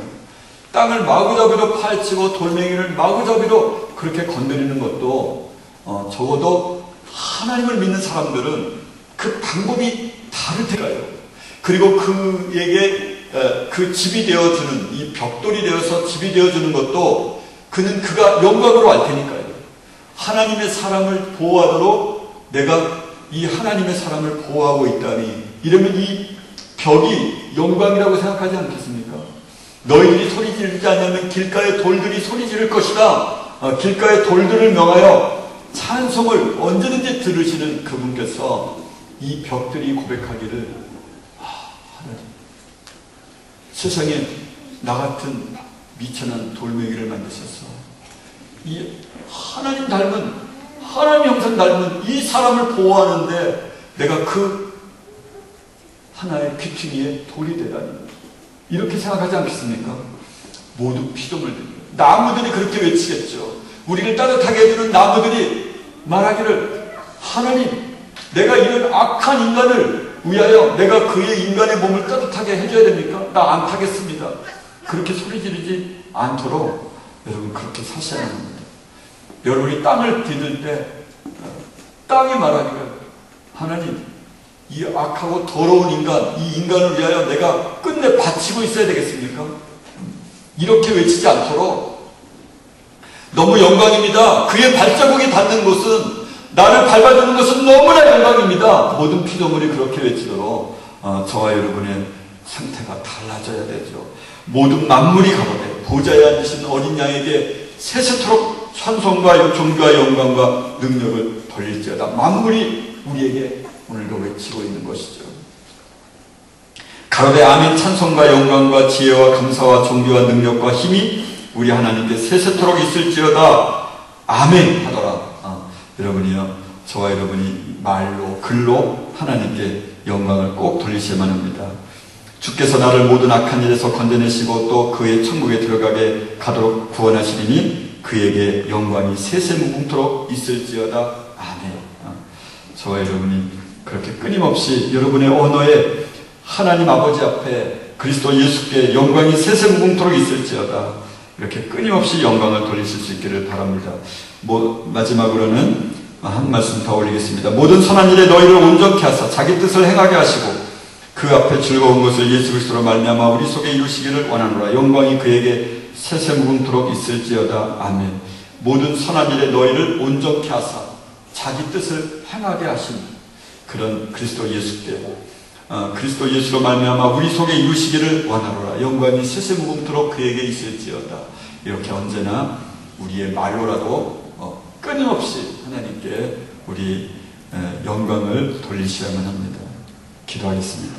땅을 마구잡이로 파헤치고 돌멩이를 마구잡이로 그렇게 건드리는 것도 적어도 하나님을 믿는 사람들은 그 방법이 다를 테니까요. 그리고 그에게 그 집이 되어주는, 이 벽돌이 되어서 집이 되어주는 것도 그가 영광으로 알 테니까요. 하나님의 사람을 보호하도록 내가 이 하나님의 사람을 보호하고 있다니, 이러면 이 벽이 영광이라고 생각하지 않겠습니까? 너희들이 소리 지르지 않으면 길가의 돌들이 소리 지를 것이다. 길가의 돌들을 명하여 찬송을 언제든지 들으시는 그분께서 이 벽들이 고백하기를, 하나님, 세상에 나 같은 미천한 돌멩이를 만드셔서 이 하나님 형상 닮은 이 사람을 보호하는데 내가 그 하나의 귀퉁이에 돌이 되다니, 이렇게 생각하지 않겠습니까? 모든 피조물들, 나무들이 그렇게 외치겠죠. 우리를 따뜻하게 해주는 나무들이 말하기를, 하나님, 내가 이런 악한 인간을 위하여 내가 그의 인간의 몸을 따뜻하게 해줘야 됩니까? 나 안 타겠습니다. 그렇게 소리 지르지 않도록 여러분 그렇게 사셔야 합니다. 여러분이 땅을 디딜 때 땅이 말하기를, 하나님, 이 악하고 더러운 인간, 이 인간을 위하여 내가 끝내 바치고 있어야 되겠습니까? 이렇게 외치지 않도록, 너무 영광입니다. 그의 발자국이 닿는 곳은, 나를 밟아주는 것은 너무나 영광입니다. 모든 피조물이 그렇게 외치도록 저와 여러분의 상태가 달라져야 되죠. 모든 만물이 가로되 보좌에 앉으신 어린 양에게 세세토록 찬송과 존귀와 영광과 능력을 돌릴지어다. 만물이 우리에게 오늘도 외치고 있는 것이죠. 가로되 아멘. 찬송과 영광과 지혜와 감사와 존귀와 능력과 힘이 우리 하나님께 세세토록 있을지어다. 아멘 하더라. 여러분이요, 저와 여러분이 말로 글로 하나님께 영광을 꼭 돌리셔야만 합니다. 주께서 나를 모든 악한 일에서 건져내시고 또 그의 천국에 들어가게 가도록 구원하시리니 그에게 영광이 세세무궁토록 있을지어다. 아멘. 저와 여러분이 그렇게 끊임없이 여러분의 언어에 하나님 아버지 앞에 그리스도 예수께 영광이 세세무궁토록 있을지어다, 이렇게 끊임없이 영광을 돌리실 수 있기를 바랍니다. 마지막으로는 한 말씀 더 올리겠습니다. 모든 선한 일에 너희를 온전케 하사 자기 뜻을 행하게 하시고 그 앞에 즐거운 것을 예수 그리스도로 말미암아 우리 속에 이루시기를 원하노라. 영광이 그에게 세세무궁토록 있을지어다. 아멘. 모든 선한 일에 너희를 온전케 하사 자기 뜻을 행하게 하신 그런 그리스도 예수께, 그리스도 예수로 말미암아 우리 속에 이루시기를 원하노라. 영광이 세세무궁토록 그에게 있을지어다. 이렇게 언제나 우리의 말로라도 끊임없이 하나님께 우리 영광을 돌리셔야만 합니다. 기도하겠습니다.